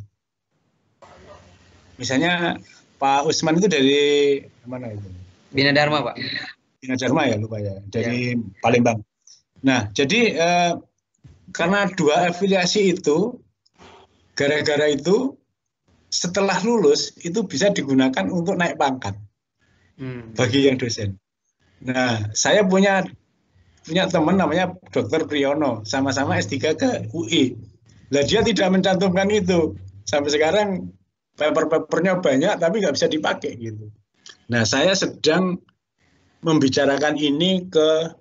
Misalnya Pak Usman itu dari mana itu? Bina Dharma, Pak. Bina Dharma ya, lupa ya. Dari Palembang. Nah, jadi karena 2 afiliasi itu, gara-gara itu setelah lulus itu bisa digunakan untuk naik pangkat bagi yang dosen. Nah, saya punya teman namanya Dr. Priyono, sama-sama S3 ke UI. Nah, dia tidak mencantumkan itu. Sampai sekarang paper-papernya banyak tapi nggak bisa dipakai gitu. Nah, saya sedang membicarakan ini ke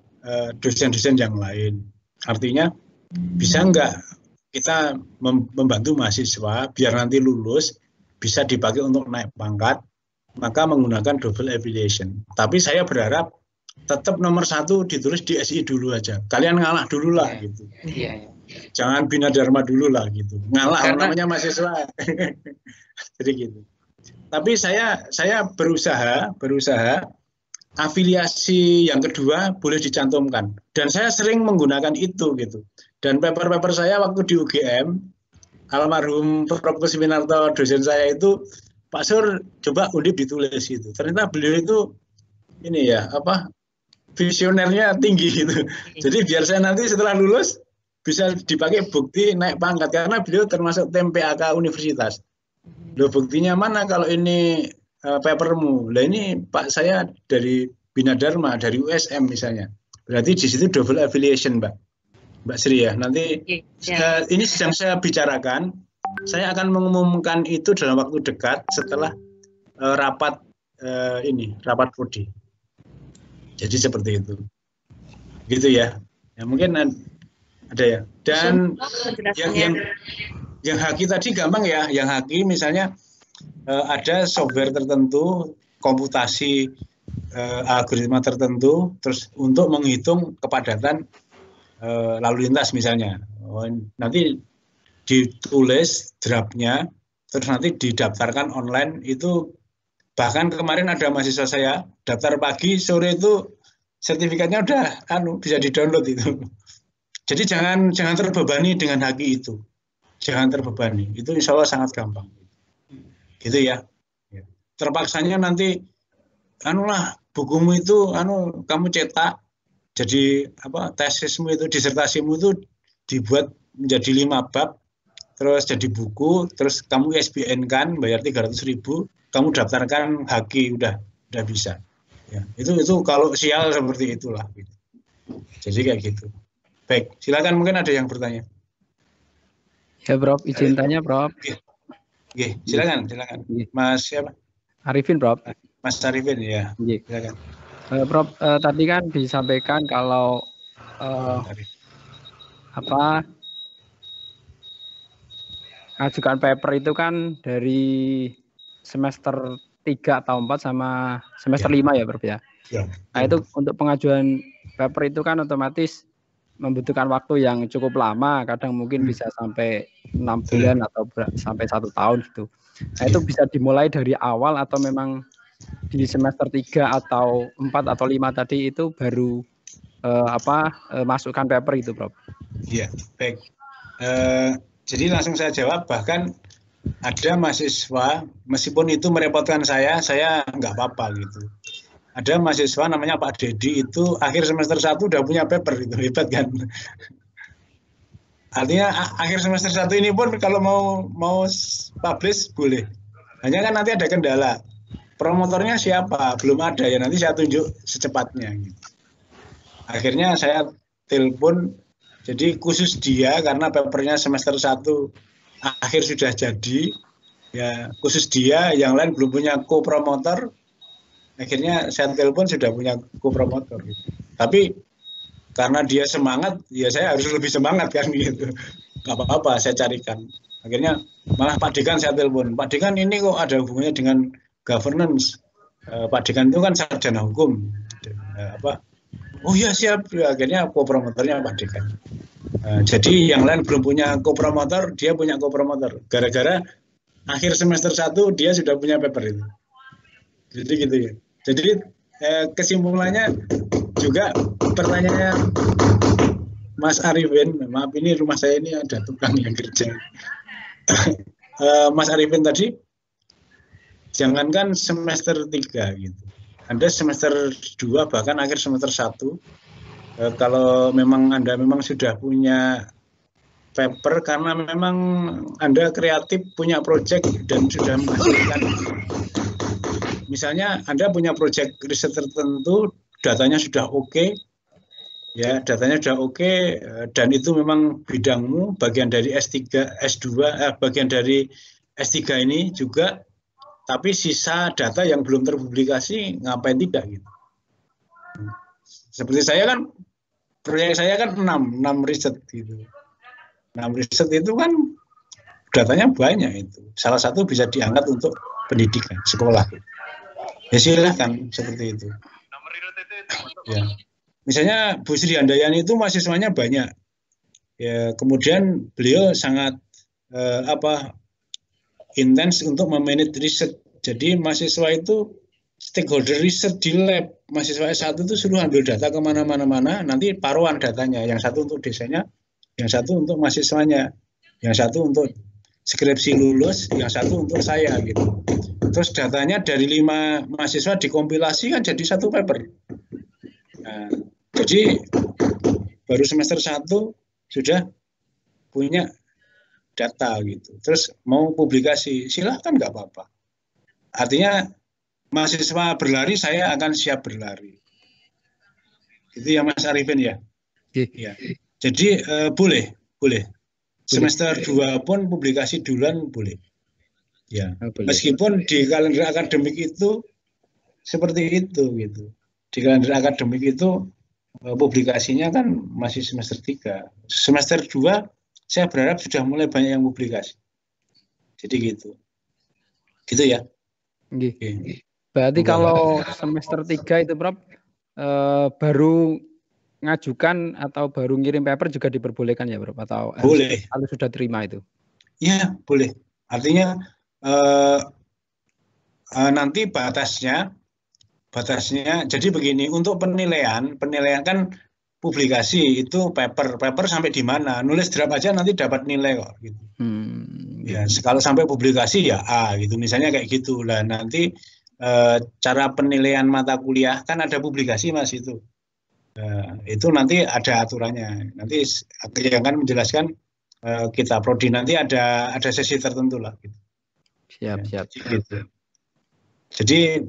dosen-dosen yang lain. Artinya bisa nggak kita membantu mahasiswa biar nanti lulus bisa dipakai untuk naik pangkat, maka menggunakan double affiliation. Tapi saya berharap tetap nomor 1 ditulis di SI dulu aja. Kalian ngalah dulu lah gitu. Jangan Bina Dharma dulu lah gitu. Ngalah namanya mahasiswa. Jadi gitu. Tapi saya berusaha afiliasi yang kedua boleh dicantumkan. Dan saya sering menggunakan itu gitu. Dan paper-paper saya waktu di UGM, almarhum Prof. Kusminarto dosen saya itu, Pak Sur coba undip ditulis gitu. Ternyata beliau itu ini ya visionernya tinggi gitu. Jadi biar saya nanti setelah lulus bisa dipakai bukti naik pangkat karena beliau termasuk tim PAK universitas. Loh buktinya mana kalau ini papermu? Lah ini Pak saya dari Bina Dharma, dari USM misalnya. Berarti di situ double affiliation, Mbak Sri ya. Nanti ini sedang saya bicarakan. Saya akan mengumumkan itu dalam waktu dekat setelah rapat prodi. Jadi seperti itu. Gitu ya. Ya mungkin ada ya. Dan yang haki tadi gampang ya. Yang haki misalnya ada software tertentu, komputasi algoritma tertentu, terus untuk menghitung kepadatan lalu lintas misalnya. Nanti ditulis draftnya, terus nanti didaftarkan online. Itu bahkan kemarin ada mahasiswa saya daftar pagi, sore itu sertifikatnya udah bisa di-download itu. Jadi jangan terbebani dengan haki itu. Jangan terbebani. Itu insya Allah sangat gampang. Gitu ya. Terpaksanya nanti bukumu itu kamu cetak, jadi tesismu itu, disertasimu itu dibuat menjadi 5 bab, terus jadi buku, terus kamu ISBN kan, bayar 300.000, kamu daftarkan haki, udah bisa. Ya, itu kalau sial seperti itulah. Gitu. Jadi kayak gitu. Baik, silakan mungkin ada yang bertanya. Ya, Prof, izin tanya, Prof. Oke, silakan. Mas siapa? Arifin, Prof. Mas Arifin ya. Silakan. Prof, tadi kan disampaikan kalau ngajukan paper itu kan dari semester 3 atau 4 sama semester 5 ya, Prof ya. Nah, itu untuk pengajuan paper itu kan otomatis membutuhkan waktu yang cukup lama, kadang mungkin bisa sampai 6 bulan atau sampai 1 tahun gitu. Nah, itu bisa dimulai dari awal atau memang di semester 3 atau 4 atau 5 tadi itu baru masukkan paper itu, Prof? Iya, baik. Jadi langsung saya jawab, bahkan ada mahasiswa, meskipun itu merepotkan saya nggak apa-apa gitu. Ada mahasiswa namanya Pak Dedi itu akhir semester 1 udah punya paper, itu hebat kan. Artinya akhir semester 1 ini pun kalau mau publish boleh. Hanya kan nanti ada kendala. Promotornya siapa? Belum ada ya, nanti saya tunjuk secepatnya gitu. Akhirnya saya telepon, jadi khusus dia karena papernya semester 1 akhir sudah jadi, ya khusus dia, yang lain belum punya co-promotor. Akhirnya saya telepon sudah punya co-promotor gitu. Tapi karena dia semangat, ya saya harus lebih semangat kan gitu. Gak apa-apa, saya carikan. Akhirnya malah Pak Dekan saya telepon. Pak Dekan ini kok ada hubungannya dengan governance. Pak Dekan itu kan sarjana hukum. Oh iya siap. Akhirnya co-promotornya Pak Dekan. Jadi yang lain belum punya co-promotor, dia punya co-promotor. Gara-gara akhir semester 1 dia sudah punya paper itu. Jadi gitu ya. Jadi kesimpulannya juga pertanyaannya Mas Arifin, maaf ini rumah saya ini ada tukang yang kerja. Mas Arifin tadi, jangankan semester 3 gitu. Anda semester 2 bahkan akhir semester 1, kalau memang Anda memang sudah punya paper karena memang Anda kreatif, punya proyek dan sudah menghasilkan. Misalnya Anda punya proyek riset tertentu, datanya sudah oke, Ya, datanya sudah oke, dan itu memang bidangmu, bagian dari S3, S2, bagian dari S3 ini juga, tapi sisa data yang belum terpublikasi, ngapain tidak gitu. Seperti saya kan, proyek saya kan 6 riset gitu. 6 riset itu kan datanya banyak itu. Salah satu bisa diangkat untuk pendidikan, sekolah. Ya silahkan, seperti itu. Ya. Misalnya Bu Sri Handayani itu mahasiswanya banyak, ya kemudian beliau sangat intens untuk memanage riset. Jadi mahasiswa itu stakeholder riset di lab. Mahasiswa S1 itu suruh ambil data kemana-mana, nanti paruan datanya. Yang satu untuk desainnya, yang satu untuk mahasiswanya, yang satu untuk skripsi lulus, yang satu untuk saya gitu. Terus datanya dari 5 mahasiswa dikompilasi kan jadi satu paper. Nah, jadi baru semester 1 sudah punya data gitu. Terus mau publikasi, silahkan nggak apa-apa. Artinya mahasiswa berlari, saya akan siap berlari. Itu ya Mas Arifin ya. Ya. Jadi boleh. Semester 2 pun publikasi duluan boleh. Ya. Meskipun di kalender akademik itu seperti itu gitu. Di kalender akademik itu publikasinya kan masih semester 3. Semester 2 saya berharap sudah mulai banyak yang publikasi. Jadi gitu. Gitu ya. Okay. Berarti kalau semester 3 itu Prof baru ngajukan atau baru ngirim paper juga diperbolehkan ya Prof? Atau boleh. Kalau sudah terima itu? Iya, boleh. Artinya nanti batasnya jadi begini, untuk penilaian kan publikasi itu paper sampai di mana, nulis draft aja nanti dapat nilai kok gitu. Ya kalau sampai publikasi ya A gitu, misalnya kayak gitu lah. Nanti cara penilaian mata kuliah kan ada publikasi Mas itu. Itu nanti ada aturannya. Nanti yang akan menjelaskan kita prodi nanti ada sesi tertentu lah gitu. Siap. Gitu. Jadi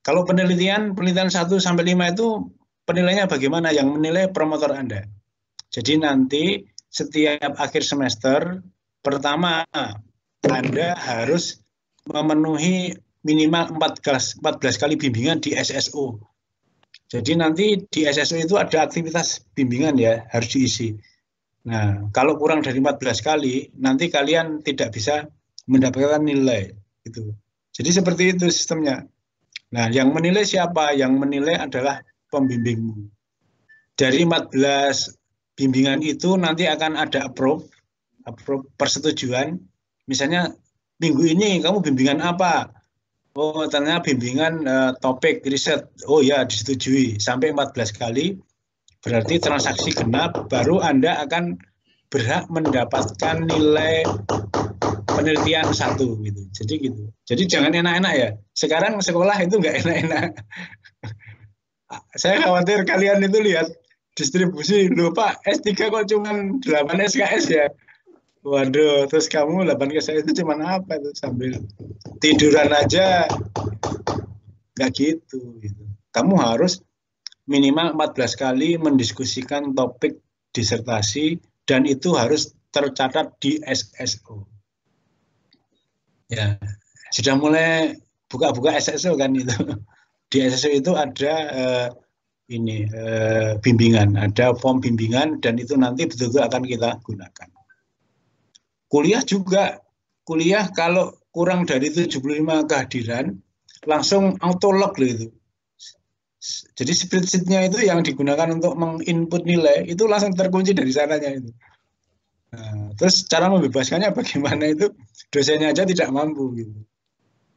kalau penelitian 1 sampai 5 itu penilaiannya bagaimana? Yang menilai promotor Anda. Jadi nanti setiap akhir semester pertama Anda harus memenuhi minimal 14 kali bimbingan di SSO. Jadi nanti di SSO itu ada aktivitas bimbingan ya, harus diisi. Nah, kalau kurang dari 14 kali, nanti kalian tidak bisa mendapatkan nilai. Gitu. Jadi seperti itu sistemnya. Nah, yang menilai siapa? Yang menilai adalah pembimbingmu. Dari 14 bimbingan itu nanti akan ada approve persetujuan. Misalnya minggu ini kamu bimbingan apa? Oh, ternyata bimbingan topik riset. Oh ya, disetujui sampai 14 kali. Berarti transaksi genap, baru Anda akan berhak mendapatkan nilai penelitian 1 gitu. Jadi gitu. Jadi jangan enak-enak ya. Sekarang sekolah itu nggak enak-enak. Saya khawatir kalian itu lihat distribusi, loh Pak, S3 kok cuma 8 SKS ya. Waduh, terus kamu 8 SKS itu cuma apa tuh, sambil tiduran aja. Nggak gitu. Kamu harus minimal 14 kali mendiskusikan topik disertasi, dan itu harus tercatat di SSO. Ya, sudah mulai buka-buka SSO kan itu. Di SSO itu ada bimbingan, ada form bimbingan, dan itu nanti betul-betul akan kita gunakan. Kuliah juga, kalau kurang dari 75 kehadiran, langsung autolog loh itu. Jadi spreadsheet-nya itu yang digunakan untuk menginput nilai, itu langsung terkunci dari sananya itu. Nah, terus cara membebaskannya bagaimana itu, dosennya aja tidak mampu gitu.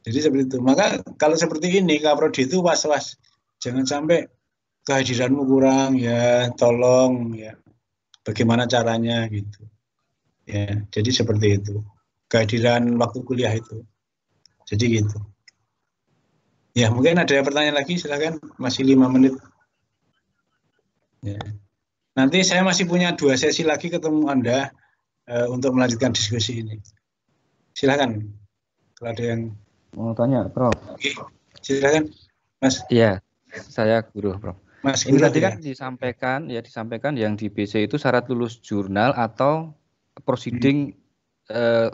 Jadi seperti itu. Maka kalau seperti ini, Kaprodi itu was-was. Jangan sampai kehadiranmu kurang, ya tolong ya. Bagaimana caranya gitu. Ya, jadi seperti itu. Kehadiran waktu kuliah itu. Jadi gitu. Ya, mungkin ada pertanyaan lagi, silakan. Masih 5 menit. Ya. Nanti saya masih punya 2 sesi lagi ketemu Anda untuk melanjutkan diskusi ini. Silakan. Kalau ada yang mau tanya, Prof. Oke, silakan, Mas. Iya, saya guru, Prof. Mas Ini Guru tadi ya. kan disampaikan yang di BC itu syarat lulus jurnal atau proceeding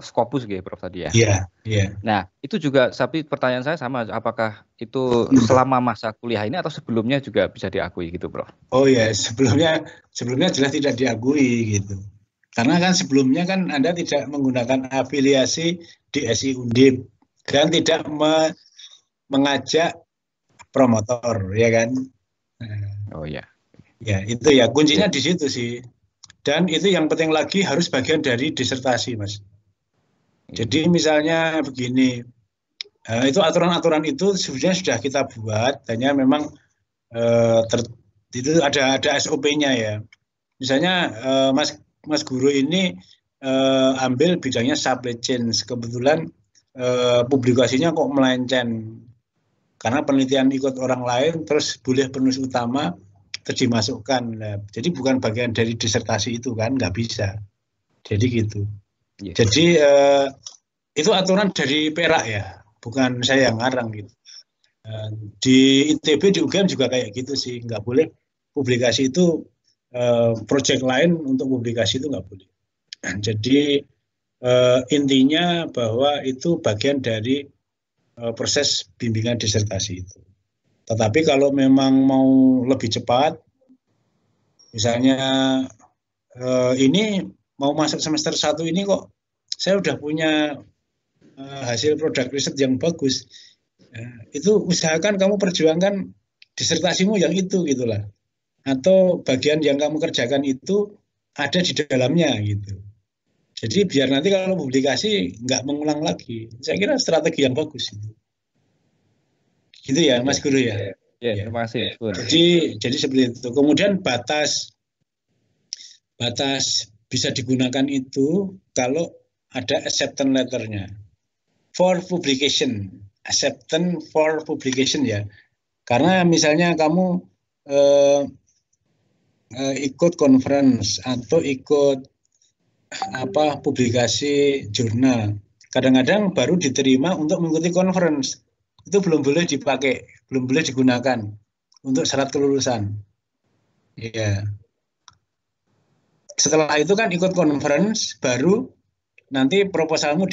Scopus gitu Prof tadi ya. Iya, iya. Nah, itu juga tapi pertanyaan saya sama, apakah itu selama masa kuliah ini atau sebelumnya juga bisa diakui gitu, Prof? Oh ya, sebelumnya jelas tidak diakui gitu. Karena kan sebelumnya kan Anda tidak menggunakan afiliasi di SI Undip dan tidak mengajak promotor, ya kan? Oh ya. Ya, itu ya kuncinya di situ sih. Dan itu yang penting lagi harus bagian dari disertasi, Mas. Jadi misalnya begini, itu aturan-aturan itu sebenarnya sudah kita buat, hanya memang itu ada SOP-nya ya. Misalnya Mas Guru ini ambil bidangnya supply chain, kebetulan publikasinya kok melenceng karena penelitian ikut orang lain, terus boleh penulis utama terus dimasukkan. Nah, jadi bukan bagian dari disertasi itu kan, nggak bisa. Jadi gitu. Yeah. Jadi itu aturan dari Perak ya, bukan saya yang ngarang gitu. Di ITB di UGM juga kayak gitu sih, nggak boleh publikasi itu proyek lain untuk publikasi itu nggak boleh. Jadi intinya bahwa itu bagian dari proses bimbingan disertasi itu. Tetapi kalau memang mau lebih cepat, misalnya ini mau masuk semester 1 ini kok saya udah punya hasil produk riset yang bagus, itu usahakan kamu perjuangkan disertasimu yang itu gitulah. Atau bagian yang kamu kerjakan itu ada di dalamnya gitu. Jadi biar nanti kalau publikasi nggak mengulang lagi. Saya kira strategi yang bagus itu. Gitu ya, Mas Guru ya. Ya, terima kasih. Jadi seperti itu. Kemudian batas bisa digunakan itu kalau ada acceptance letternya for publication, acceptance for publication ya. Karena misalnya kamu ikut conference atau ikut publikasi jurnal, kadang-kadang baru diterima untuk mengikuti conference. Itu belum boleh dipakai, belum boleh digunakan untuk syarat kelulusan. Ya. Setelah itu kan ikut conference, baru nanti proposalmu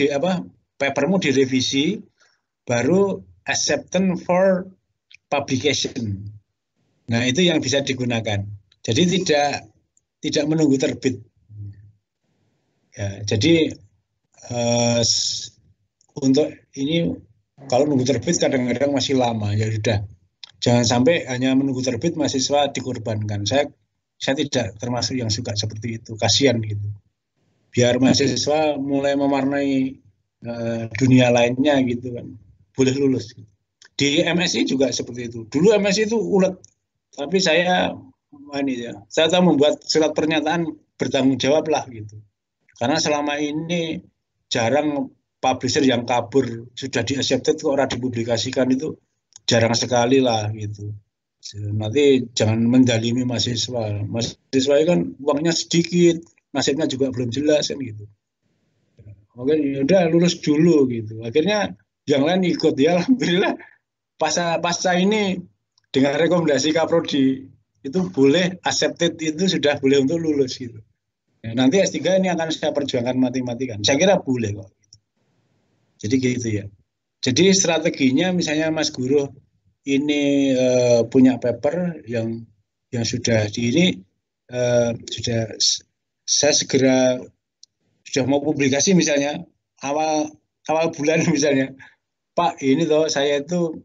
papermu direvisi, baru acceptance for publication. Nah, itu yang bisa digunakan. Jadi tidak menunggu terbit. Ya, jadi untuk ini kalau nunggu terbit kadang-kadang masih lama, ya sudah. Jangan sampai hanya menunggu terbit mahasiswa dikorbankan. Saya tidak termasuk yang suka seperti itu, kasihan gitu. Biar mahasiswa mulai mewarnai dunia lainnya gitu kan, boleh lulus. Di MSI juga seperti itu. Dulu MSI itu ulet, tapi saya tahu membuat surat pernyataan bertanggung jawab lah gitu. Karena selama ini jarang publisher yang kabur sudah di-accepted kok orang dipublikasikan, itu jarang sekali lah gitu. Nanti jangan mendalimi mahasiswa. Mahasiswa kan uangnya sedikit, nasibnya juga belum jelas kan gitu. Oke, udah lulus dulu gitu. Akhirnya yang lain ikut, ya alhamdulillah. Pasca ini dengan rekomendasi Kaprodi itu boleh accepted, itu sudah boleh untuk lulus gitu. Ya, nanti S3 ini akan saya perjuangkan mati-matikan. Saya kira boleh kok. Jadi gitu ya. Jadi strateginya misalnya Mas Guru ini punya paper yang sudah saya segera sudah mau publikasi misalnya awal bulan misalnya, Pak ini toh saya itu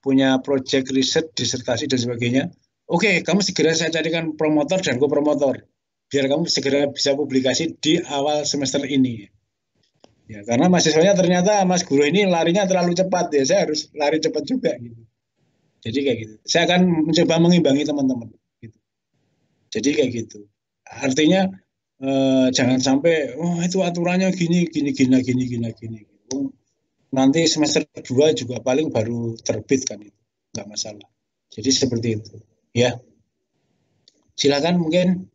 punya project riset, disertasi dan sebagainya. Oke, kamu segera saya carikan promotor dan kopromotor biar kamu segera bisa publikasi di awal semester ini. Ya, karena mahasiswanya ternyata Mas Guru ini larinya terlalu cepat ya, saya harus lari cepat juga gitu. Jadi kayak gitu. Saya akan mencoba mengimbangi teman-teman gitu. Jadi kayak gitu. Artinya jangan sampai itu aturannya gini. Nanti semester 2 juga paling baru terbit kan itu. Enggak masalah. Jadi seperti itu, ya. Silakan mungkin.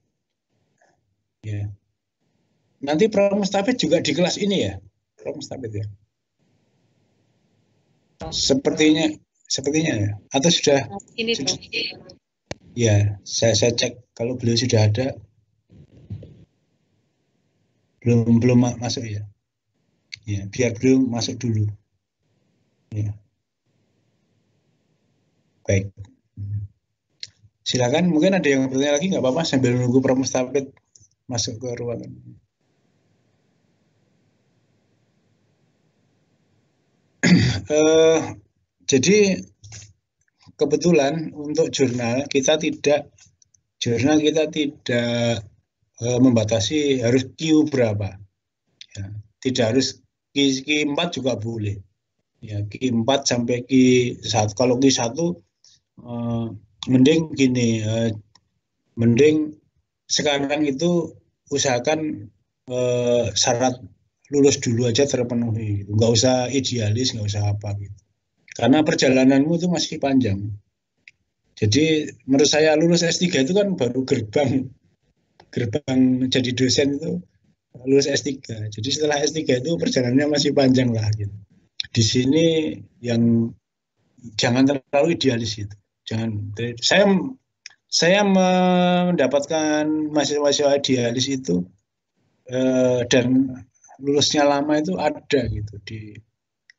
Ya. Nanti Pramustafid juga di kelas ini ya, Pramustafid ya. Sepertinya ya, atau sudah? Ini Ya, saya cek kalau beliau sudah ada. Belum masuk ya. Ya, biar beliau masuk dulu. Ya. Baik. Silakan, mungkin ada yang bertanya lagi, nggak apa-apa sambil menunggu Prof. Mustafid masuk ke ruangan. Jadi kebetulan untuk jurnal kita tidak membatasi harus Q berapa. Ya, tidak harus Q4 juga boleh. Ya, Q4 sampai Q1. Kalau Q1 mending gini, mending sekarang itu usahakan syarat lulus dulu aja terpenuhi, nggak usah idealis, nggak usah apa gitu. Karena perjalananmu itu masih panjang. Jadi menurut saya lulus S3 itu kan baru gerbang jadi dosen itu lulus S3. Jadi setelah S3 itu perjalanannya masih panjang lah gitu. Di sini yang jangan terlalu idealis itu. Jangan. Saya mendapatkan mahasiswa idealis itu dan lulusnya lama itu ada gitu di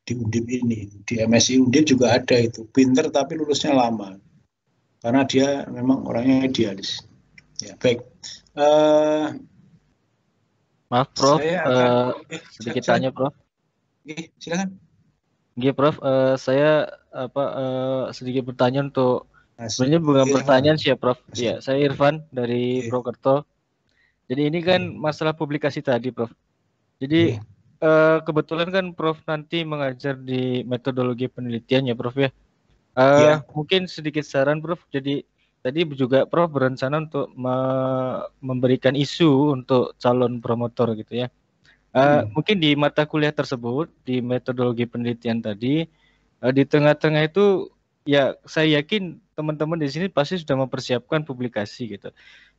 Undip ini, di MSI Undip juga ada itu, pinter tapi lulusnya lama karena dia memang orangnya idealis. Ya baik. Maaf Prof, sedikit tanya Prof. Silakan. Iya Prof, saya sedikit bertanya untuk sebenarnya bukan pertanyaan sih ya Prof. Iya, saya Irfan dari Purwokerto. Jadi ini kan masalah publikasi tadi Prof. Jadi kebetulan kan Prof nanti mengajar di metodologi penelitian ya Prof ya. Mungkin sedikit saran Prof. Jadi tadi juga Prof berencana untuk memberikan isu untuk calon promotor gitu ya. Mungkin di mata kuliah tersebut di metodologi penelitian tadi di tengah-tengah itu ya saya yakin teman-teman di sini pasti sudah mempersiapkan publikasi gitu.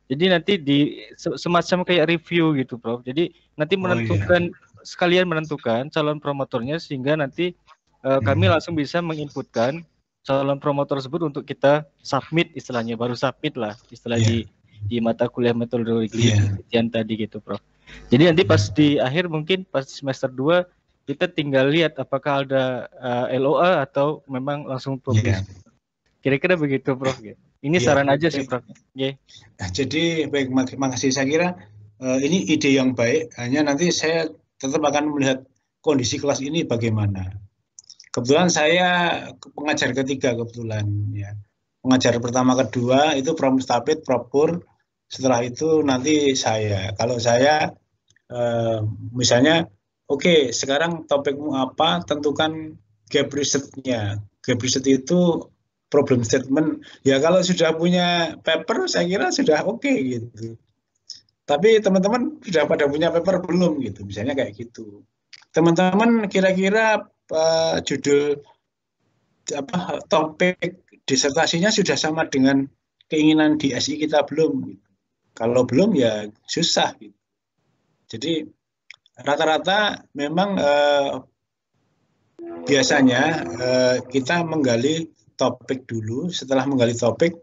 Jadi nanti di semacam kayak review gitu Prof. Jadi nanti menentukan sekalian menentukan calon promotornya sehingga nanti kami langsung bisa menginputkan calon promotor tersebut untuk kita submit istilahnya, baru submit lah istilah di mata kuliah metodologi penelitian tadi gitu Prof. Jadi nanti pas di akhir mungkin pas semester 2 kita tinggal lihat apakah ada LOA atau memang langsung publish. Kira-kira begitu Prof. Ini saran aja sih Prof. Jadi baik, makasih. Saya kira ini ide yang baik, hanya nanti saya tetap akan melihat kondisi kelas ini bagaimana. Kebetulan saya pengajar ketiga kebetulan ya. Pengajar pertama kedua itu Prof. Mustafid, Prof. Pur. Setelah itu nanti saya. Kalau saya misalnya oke, sekarang topikmu apa, tentukan gap risetnya. Gap riset itu problem statement. Ya kalau sudah punya paper saya kira sudah oke gitu. Tapi teman-teman sudah pada punya paper belum gitu. Misalnya kayak gitu. Teman-teman kira-kira judul topik disertasinya sudah sama dengan keinginan di SI kita belum gitu. Kalau belum ya susah gitu. Jadi rata-rata memang biasanya kita menggali topik dulu. Setelah menggali topik,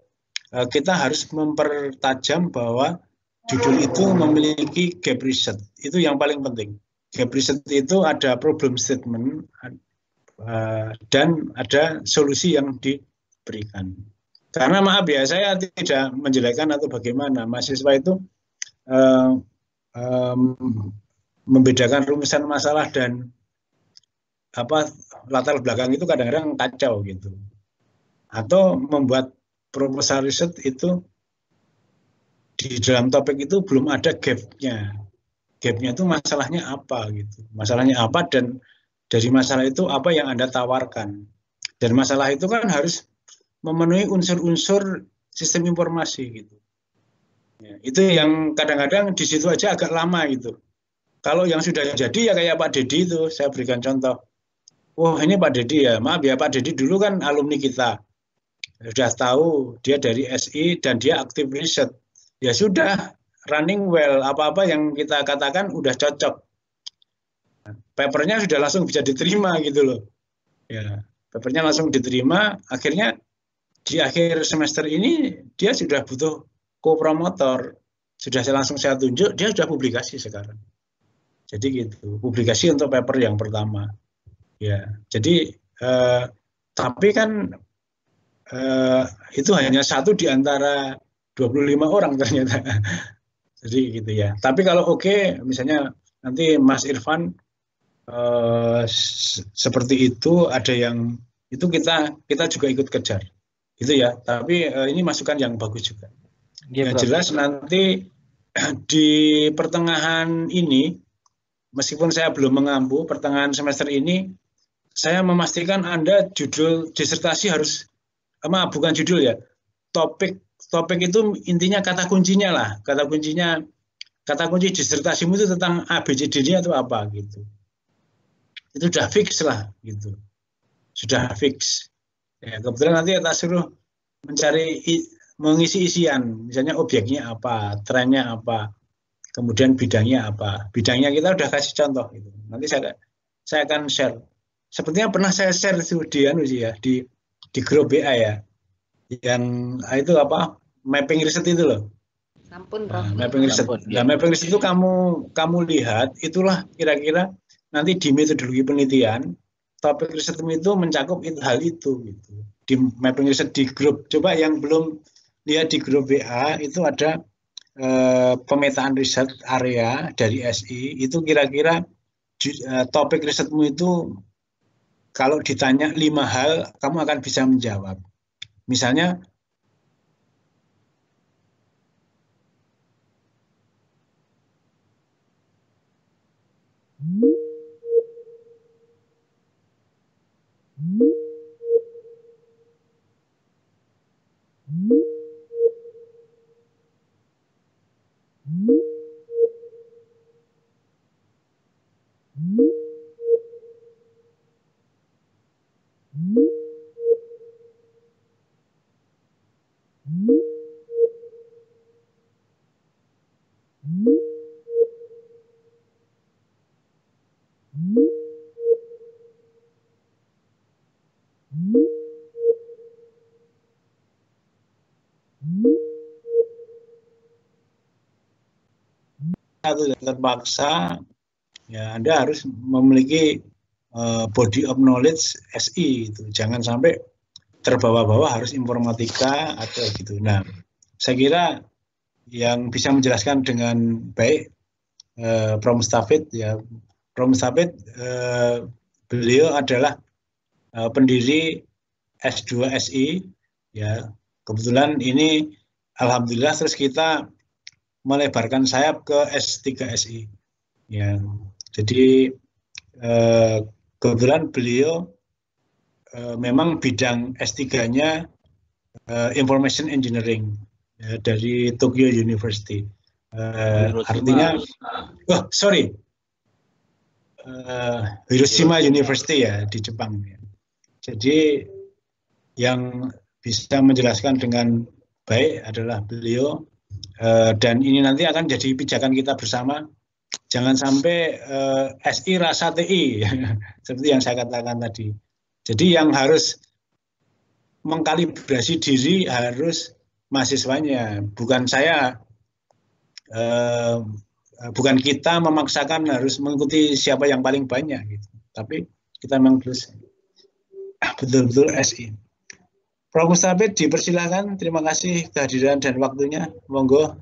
kita harus mempertajam bahwa judul itu memiliki gap riset. Itu yang paling penting. Gap riset itu ada problem statement dan ada solusi yang diberikan. Karena maaf ya, saya tidak menjelekkan atau bagaimana. Mahasiswa itu membedakan rumusan masalah dan latar belakang itu kadang-kadang kacau gitu. Atau membuat proposal riset itu di dalam topik itu belum ada gap-nya. Gap-nya itu masalahnya apa gitu. Masalahnya apa dan dari masalah itu apa yang Anda tawarkan. Dan masalah itu kan harus memenuhi unsur-unsur sistem informasi gitu. Ya, itu yang kadang-kadang di situ aja agak lama gitu. Kalau yang sudah jadi ya kayak Pak Dedi itu, saya berikan contoh. Oh ini Pak Dedi ya, maaf ya Pak Dedi dulu kan alumni kita. Sudah tahu dia dari SI dan dia aktif riset. Ya sudah, running well, apa-apa yang kita katakan udah cocok. Papernya sudah langsung bisa diterima gitu loh. Ya, papernya langsung diterima, akhirnya di akhir semester ini dia sudah butuh co-promotor, sudah langsung saya tunjuk, dia sudah publikasi sekarang. Jadi gitu, publikasi untuk paper yang pertama. Ya, jadi tapi kan itu hanya satu di antara 25 orang ternyata. Jadi gitu ya. Tapi kalau oke, misalnya nanti Mas Irfan seperti itu, ada yang itu kita juga ikut kejar, gitu ya. Tapi ini masukan yang bagus juga. Yang jelas nanti di pertengahan ini, meskipun saya belum mengampu pertengahan semester ini, saya memastikan Anda judul disertasi harus, bukan judul ya, topik itu intinya kata kuncinya lah, kata kunci disertasimu itu tentang ABCD-nya atau apa gitu. Itu sudah fix lah gitu, sudah fix. Ya, kebetulan nanti kita suruh mengisi isian, misalnya objeknya apa, trennya apa, kemudian bidangnya apa. Bidangnya kita udah kasih contoh gitu. Nanti saya akan share. Sepertinya pernah saya share itu di grup BA ya. Yang itu apa? Mapping riset itu loh. Sampun, Prof. Mapping riset. Nah, mapping riset itu kamu lihat, itulah kira-kira nanti di metodologi penelitian, topik risetmu itu mencakup hal itu gitu. Di mapping riset di grup. Coba yang belum lihat di grup BA itu ada pemetaan riset area dari SI, itu kira-kira topik risetmu itu kalau ditanya 5 hal, kamu akan bisa menjawab. Misalnya, terpaksa ya Anda harus memiliki body of knowledge SI itu. Jangan sampai terbawa-bawa harus informatika atau gitu. Nah, saya kira yang bisa menjelaskan dengan baik Prof. Mustafid ya. Prof. Mustafid beliau adalah pendiri S2 SI ya. Kebetulan ini alhamdulillah terus kita melebarkan sayap ke S3 SI. Ya, jadi kebetulan beliau memang bidang S3-nya Information Engineering ya, dari Tokyo University. Artinya, Hiroshima University ya di Jepang. Ya. Jadi yang bisa menjelaskan dengan baik adalah beliau. Dan ini nanti akan jadi pijakan kita bersama. Jangan sampai SI rasa TI, seperti yang saya katakan tadi. Jadi yang harus mengkalibrasi diri harus mahasiswanya, bukan saya, bukan kita memaksakan harus mengikuti siapa yang paling banyak, gitu. Tapi kita memang harus betul-betul SI. Prof. Mustafid dipersilakan, terima kasih kehadiran dan waktunya, monggo.